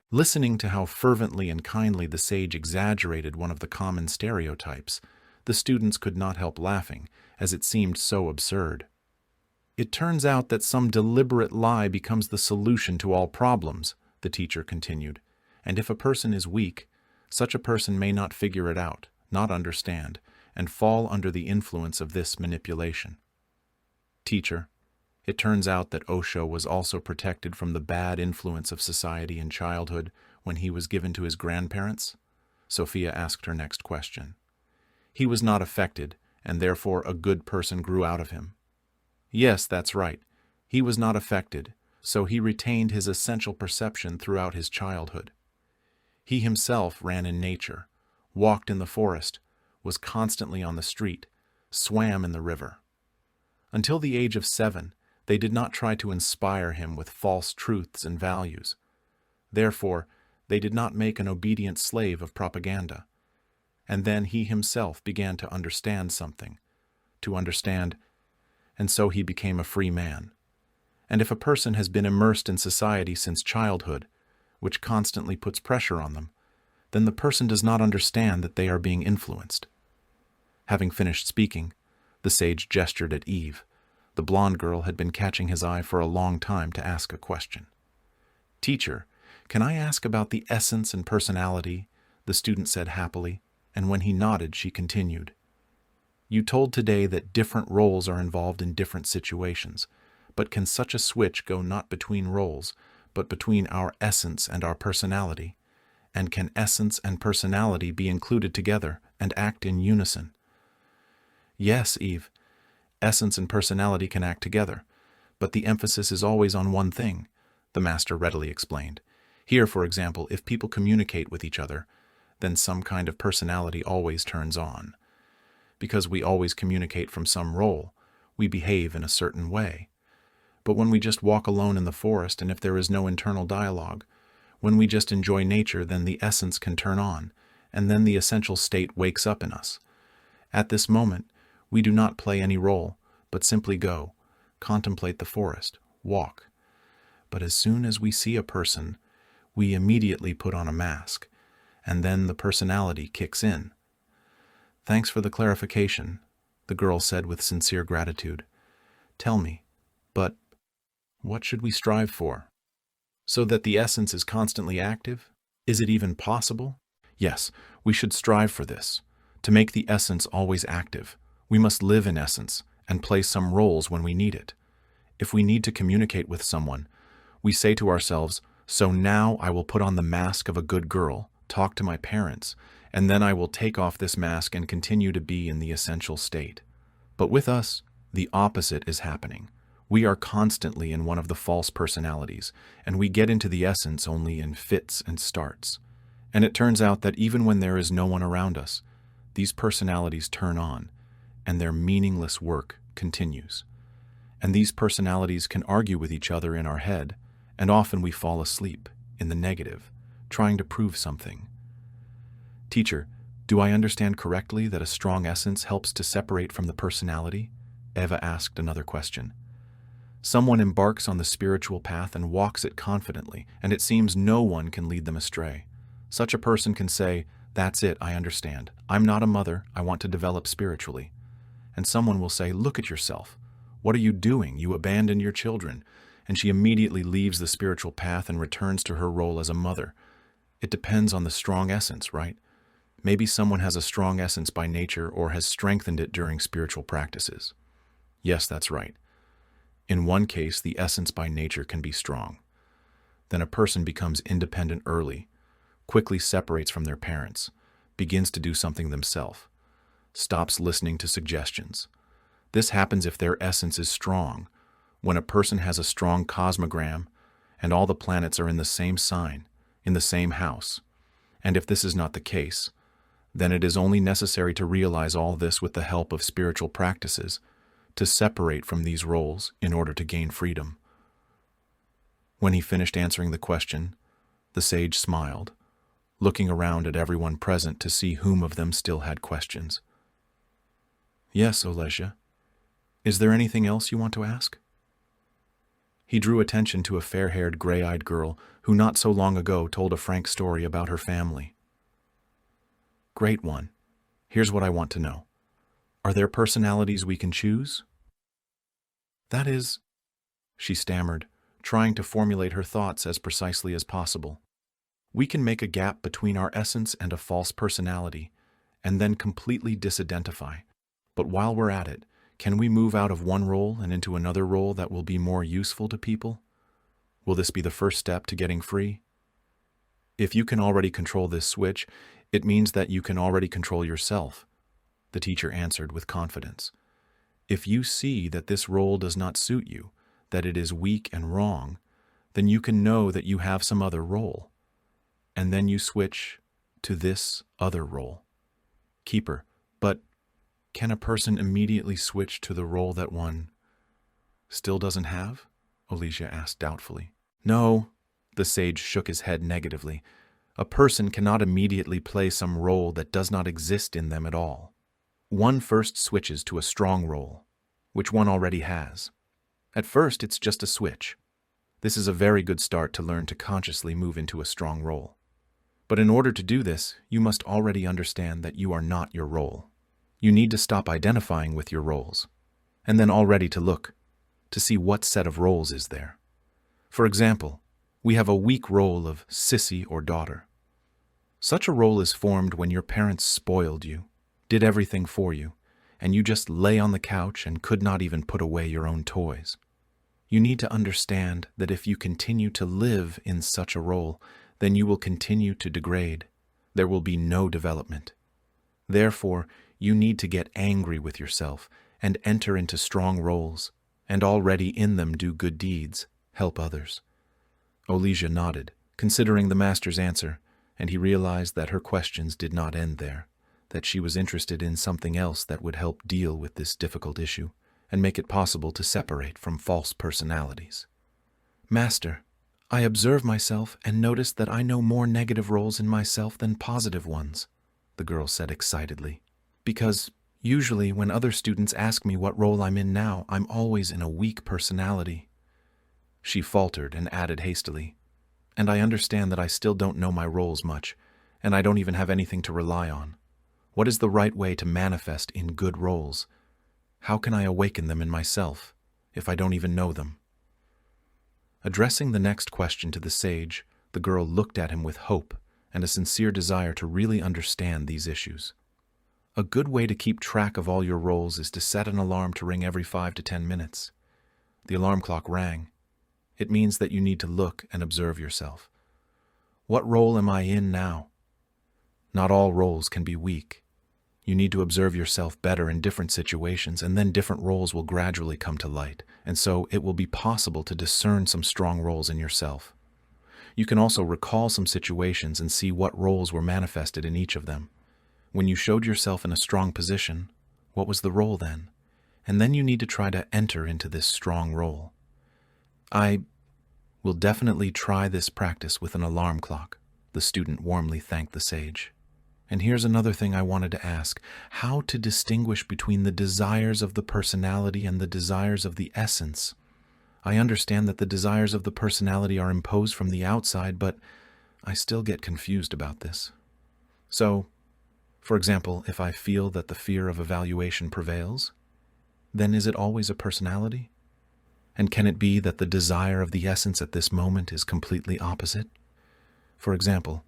Listening to how fervently and kindly the sage exaggerated one of the common stereotypes, the students could not help laughing, as it seemed so absurd. It turns out that some deliberate lie becomes the solution to all problems, the teacher continued, and if a person is weak, such a person may not figure it out, not understand, and fall under the influence of this manipulation. Teacher, it turns out that Osho was also protected from the bad influence of society in childhood when he was given to his grandparents? Sophia asked her next question. He was not affected, and therefore a good person grew out of him. Yes, that's right. He was not affected, so he retained his essential perception throughout his childhood. He himself ran in nature, walked in the forest, was constantly on the street, swam in the river. Until the age of 7, they did not try to inspire him with false truths and values. Therefore, they did not make an obedient slave of propaganda. And then he himself began to understand something, and so he became a free man. And if a person has been immersed in society since childhood, which constantly puts pressure on them, then the person does not understand that they are being influenced. Having finished speaking, the sage gestured at Eve. The blonde girl had been catching his eye for a long time to ask a question. Teacher, can I ask about the essence and personality? The student said happily, and when he nodded, she continued. You told today that different roles are involved in different situations, but can such a switch go not between roles, but between our essence and our personality? And can essence and personality be included together and act in unison? Yes, Eve. Essence and personality can act together, but the emphasis is always on one thing, the master readily explained. Here, for example, if people communicate with each other, then some kind of personality always turns on. Because we always communicate from some role, we behave in a certain way. But when we just walk alone in the forest and if there is no internal dialogue, when we just enjoy nature, then the essence can turn on, and then the essential state wakes up in us. At this moment, we do not play any role, but simply go, contemplate the forest, walk. But as soon as we see a person, we immediately put on a mask, and then the personality kicks in. Thanks for the clarification, the girl said with sincere gratitude. Tell me, but what should we strive for? So that the essence is constantly active? Is it even possible? Yes, we should strive for this, to make the essence always active. We must live in essence and play some roles when we need it. If we need to communicate with someone, we say to ourselves, so now I will put on the mask of a good girl, talk to my parents, and then I will take off this mask and continue to be in the essential state. But with us, the opposite is happening. We are constantly in one of the false personalities, and we get into the essence only in fits and starts. And it turns out that even when there is no one around us, these personalities turn on, and their meaningless work continues. And these personalities can argue with each other in our head, and often we fall asleep, in the negative, trying to prove something. Teacher, do I understand correctly that a strong essence helps to separate from the personality? Eva asked another question. Someone embarks on the spiritual path and walks it confidently, and it seems no one can lead them astray. Such a person can say, "That's it, I understand. I'm not a mother, I want to develop spiritually." And someone will say, "Look at yourself. What are you doing? You abandoned your children." And she immediately leaves the spiritual path and returns to her role as a mother. It depends on the strong essence, right? Maybe someone has a strong essence by nature or has strengthened it during spiritual practices. Yes, that's right. In one case, the essence by nature can be strong. Then a person becomes independent early, quickly separates from their parents, begins to do something themselves, stops listening to suggestions. This happens if their essence is strong, when a person has a strong cosmogram and all the planets are in the same sign, in the same house. And if this is not the case, then it is only necessary to realize all this with the help of spiritual practices, to separate from these roles in order to gain freedom. When he finished answering the question, the sage smiled, looking around at everyone present to see whom of them still had questions. Yes, Olesia. Is there anything else you want to ask? He drew attention to a fair-haired, gray-eyed girl who not so long ago told a frank story about her family. Great one. Here's what I want to know. Are there personalities we can choose? That is, she stammered, trying to formulate her thoughts as precisely as possible. We can make a gap between our essence and a false personality, and then completely disidentify. But while we're at it, can we move out of one role and into another role that will be more useful to people? Will this be the first step to getting free? If you can already control this switch, it means that you can already control yourself, the teacher answered with confidence. If you see that this role does not suit you, that it is weak and wrong, then you can know that you have some other role. And then you switch to this other role. Keeper, but can a person immediately switch to the role that one still doesn't have? Olesia asked doubtfully. No, the sage shook his head negatively. A person cannot immediately play some role that does not exist in them at all. One first switches to a strong role, which one already has. At first, it's just a switch. This is a very good start to learn to consciously move into a strong role. But in order to do this, you must already understand that you are not your role. You need to stop identifying with your roles, and then already to look, to see what set of roles is there. For example, we have a weak role of sissy or daughter. Such a role is formed when your parents spoiled you, did everything for you, and you just lay on the couch and could not even put away your own toys. You need to understand that if you continue to live in such a role, then you will continue to degrade. There will be no development. Therefore, you need to get angry with yourself and enter into strong roles, and already in them do good deeds, help others. Olesia nodded, considering the master's answer, and he realized that her questions did not end there, that she was interested in something else that would help deal with this difficult issue and make it possible to separate from false personalities. Master, I observe myself and notice that I know more negative roles in myself than positive ones, the girl said excitedly. Because usually when other students ask me what role I'm in now, I'm always in a weak personality. She faltered and added hastily, and I understand that I still don't know my roles much, and I don't even have anything to rely on. What is the right way to manifest in good roles? How can I awaken them in myself, if I don't even know them? Addressing the next question to the sage, the girl looked at him with hope and a sincere desire to really understand these issues. A good way to keep track of all your roles is to set an alarm to ring every 5 to 10 minutes. The alarm clock rang. It means that you need to look and observe yourself. What role am I in now? Not all roles can be weak. You need to observe yourself better in different situations, and then different roles will gradually come to light, and so it will be possible to discern some strong roles in yourself. You can also recall some situations and see what roles were manifested in each of them. When you showed yourself in a strong position, what was the role then? And then you need to try to enter into this strong role. We'll definitely try this practice with an alarm clock. The student warmly thanked the sage. And here's another thing I wanted to ask: how to distinguish between the desires of the personality and the desires of the essence. I understand that the desires of the personality are imposed from the outside, but I still get confused about this. So, for example, if I feel that the fear of evaluation prevails, then is it always a personality? And can it be that the desire of the essence at this moment is completely opposite? For example,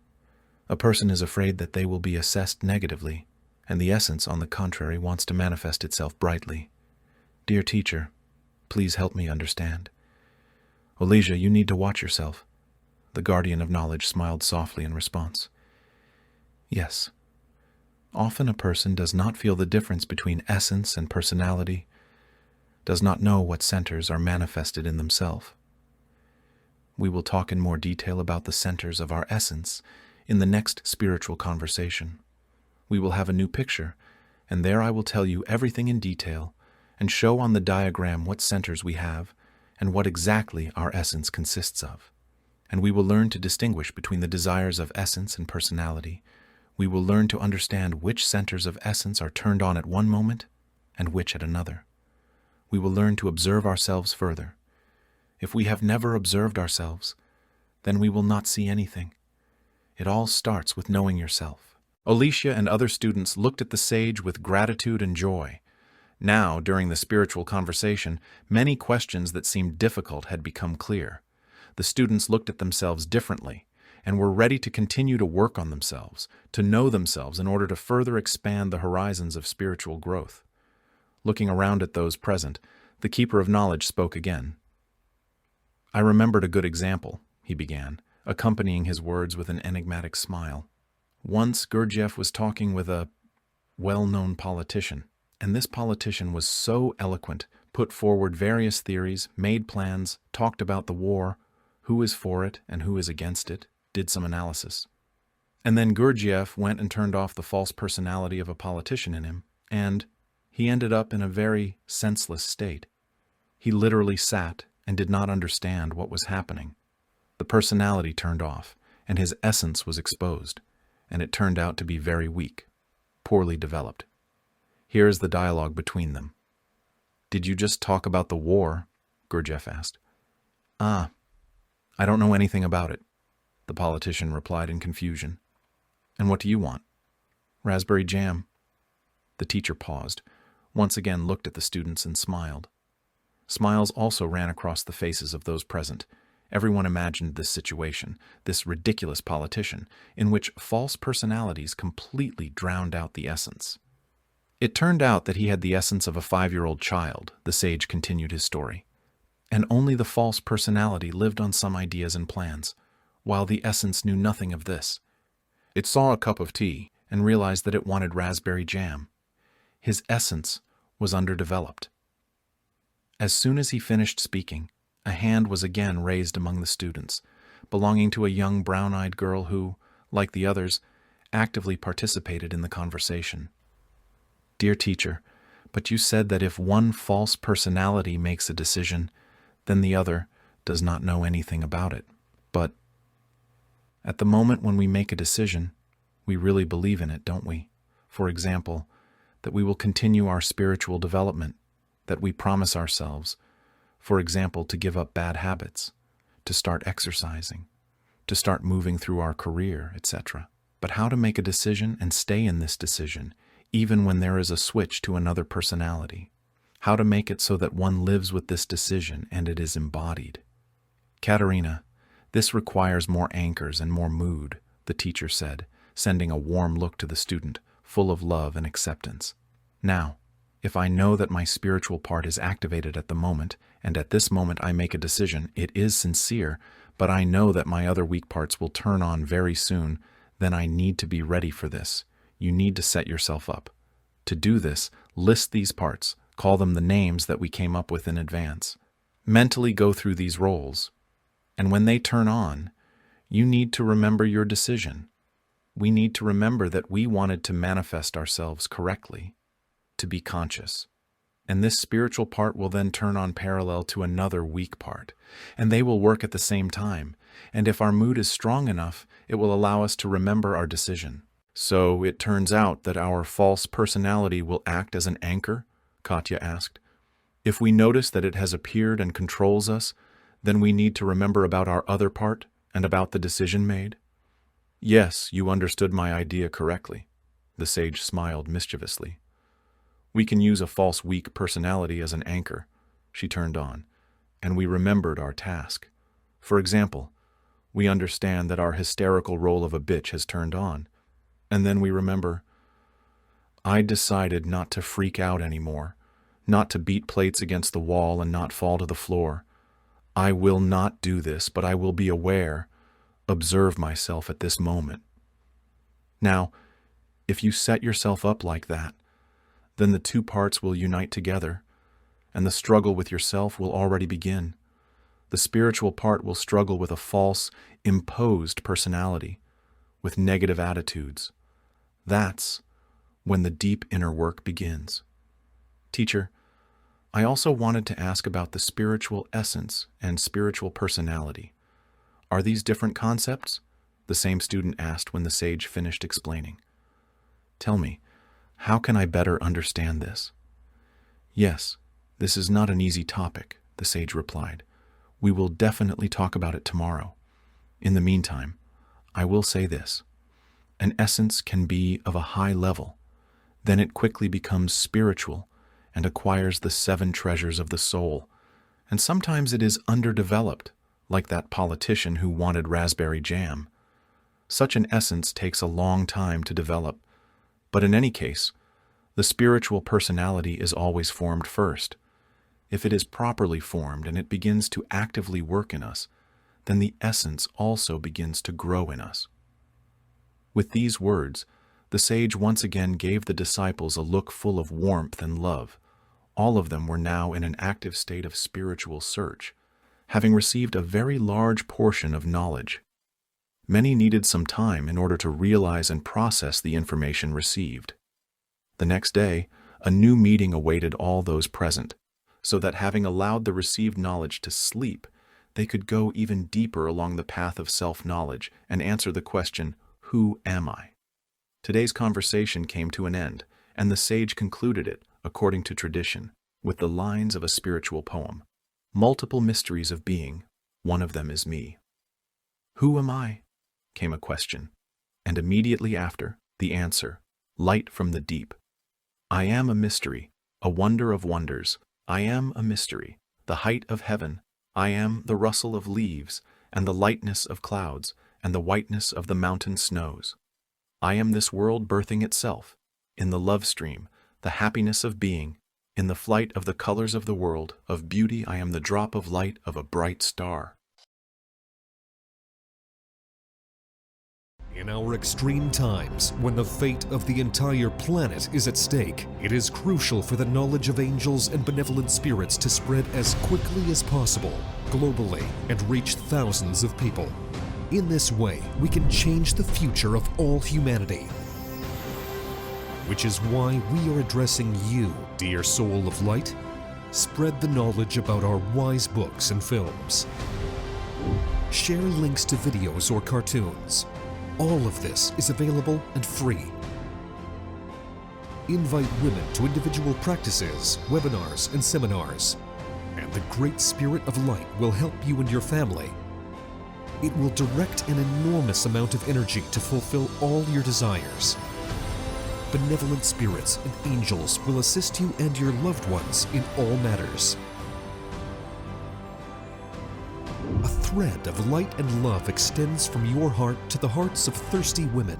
a person is afraid that they will be assessed negatively, and the essence, on the contrary, wants to manifest itself brightly. Dear teacher, please help me understand. Olesia, you need to watch yourself. The guardian of knowledge smiled softly in response. Yes. Often a person does not feel the difference between essence and personality, does not know what centers are manifested in themselves. We will talk in more detail about the centers of our essence in the next spiritual conversation. We will have a new picture, and there I will tell you everything in detail and show on the diagram what centers we have and what exactly our essence consists of. And we will learn to distinguish between the desires of essence and personality. We will learn to understand which centers of essence are turned on at one moment and which at another. We will learn to observe ourselves further. If we have never observed ourselves, then we will not see anything. It all starts with knowing yourself. Olesia and other students looked at the sage with gratitude and joy. Now, during the spiritual conversation, many questions that seemed difficult had become clear. The students looked at themselves differently and were ready to continue to work on themselves, to know themselves in order to further expand the horizons of spiritual growth. Looking around at those present, the keeper of knowledge spoke again. I remembered a good example, he began, accompanying his words with an enigmatic smile. Once Gurdjieff was talking with a well-known politician, and this politician was so eloquent, put forward various theories, made plans, talked about the war, who is for it and who is against it, did some analysis. And then Gurdjieff went and turned off the false personality of a politician in him, and he ended up in a very senseless state. He literally sat and did not understand what was happening. The personality turned off, and his essence was exposed, and it turned out to be very weak, poorly developed. Here is the dialogue between them. Did you just talk about the war? Gurdjieff asked. I don't know anything about it, the politician replied in confusion. And what do you want? Raspberry jam. The teacher paused, once again looked at the students and smiled. Smiles also ran across the faces of those present. Everyone imagined this situation, this ridiculous politician, in which false personalities completely drowned out the essence. It turned out that he had the essence of a 5-year-old child, the sage continued his story. And only the false personality lived on some ideas and plans, while the essence knew nothing of this. It saw a cup of tea and realized that it wanted raspberry jam. His essence was underdeveloped. As soon as he finished speaking, a hand was again raised among the students, belonging to a young brown-eyed girl who, like the others, actively participated in the conversation. Dear teacher, but you said that if one false personality makes a decision, then the other does not know anything about it. But at the moment when we make a decision, we really believe in it, don't we? For example, that we will continue our spiritual development, that we promise ourselves, for example, to give up bad habits, to start exercising, to start moving through our career, etc. But how to make a decision and stay in this decision, even when there is a switch to another personality? How to make it so that one lives with this decision and it is embodied? Katerina, this requires more anchors and more mood, the teacher said, sending a warm look to the student, full of love and acceptance. Now, if I know that my spiritual part is activated at the moment, and at this moment I make a decision, it is sincere, but I know that my other weak parts will turn on very soon, then I need to be ready for this. You need to set yourself up. To do this, list these parts, call them the names that we came up with in advance. Mentally go through these roles. And when they turn on, you need to remember your decision. We need to remember that we wanted to manifest ourselves correctly, to be conscious, And this spiritual part will then turn on parallel to another weak part, and they will work at the same time. And if our mood is strong enough, it will allow us to remember our decision. So it turns out that our false personality will act as an anchor? Katya asked. If we notice that it has appeared and controls us, then we need to remember about our other part and about the decision made? Yes, you understood my idea correctly. The sage smiled mischievously. We can use a false weak personality as an anchor, she turned on, and we remembered our task. For example, we understand that our hysterical role of a bitch has turned on, and then we remember, I decided not to freak out anymore, not to beat plates against the wall and not fall to the floor. I will not do this, but I will be aware, observe myself at this moment. Now, if you set yourself up like that, then the two parts will unite together, and the struggle with yourself will already begin. The spiritual part will struggle with a false, imposed personality, with negative attitudes. That's when the deep inner work begins. Teacher, I also wanted to ask about the spiritual essence and spiritual personality. Are these different concepts? The same student asked when the sage finished explaining. Tell me, how can I better understand this? Yes, this is not an easy topic, the sage replied. We will definitely talk about it tomorrow. In the meantime, I will say this. An essence can be of a high level. Then it quickly becomes spiritual and acquires the 7 treasures of the soul. And sometimes it is underdeveloped, like that politician who wanted raspberry jam. Such an essence takes a long time to develop. But in any case, the spiritual personality is always formed first. If it is properly formed and it begins to actively work in us, then the essence also begins to grow in us. With these words, the sage once again gave the disciples a look full of warmth and love. All of them were now in an active state of spiritual search, having received a very large portion of knowledge. Many needed some time in order to realize and process the information received. The next day, a new meeting awaited all those present, so that having allowed the received knowledge to sleep, they could go even deeper along the path of self-knowledge and answer the question, who am I? Today's conversation came to an end, and the sage concluded it, according to tradition, with the lines of a spiritual poem. Multiple mysteries of being, one of them is me. Who am I? Came a question, and immediately after, the answer, light from the deep. I am a mystery, a wonder of wonders. I am a mystery, the height of heaven. I am the rustle of leaves, and the lightness of clouds, and the whiteness of the mountain snows. I am this world birthing itself, in the love stream, the happiness of being, in the flight of the colors of the world, of beauty I am the drop of light of a bright star. In our extreme times, when the fate of the entire planet is at stake, it is crucial for the knowledge of angels and benevolent spirits to spread as quickly as possible, globally, and reach thousands of people. In this way, we can change the future of all humanity. Which is why we are addressing you, dear soul of light. Spread the knowledge about our wise books and films. Share links to videos or cartoons. All of this is available and free. Invite women to individual practices, webinars, and seminars. And the Great Spirit of Light will help you and your family. It will direct an enormous amount of energy to fulfill all your desires. Benevolent spirits and angels will assist you and your loved ones in all matters. A thread of light and love extends from your heart to the hearts of thirsty women,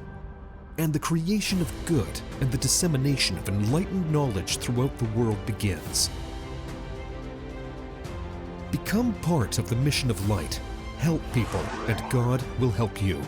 and the creation of good and the dissemination of enlightened knowledge throughout the world begins. Become part of the mission of light. Help people, and God will help you.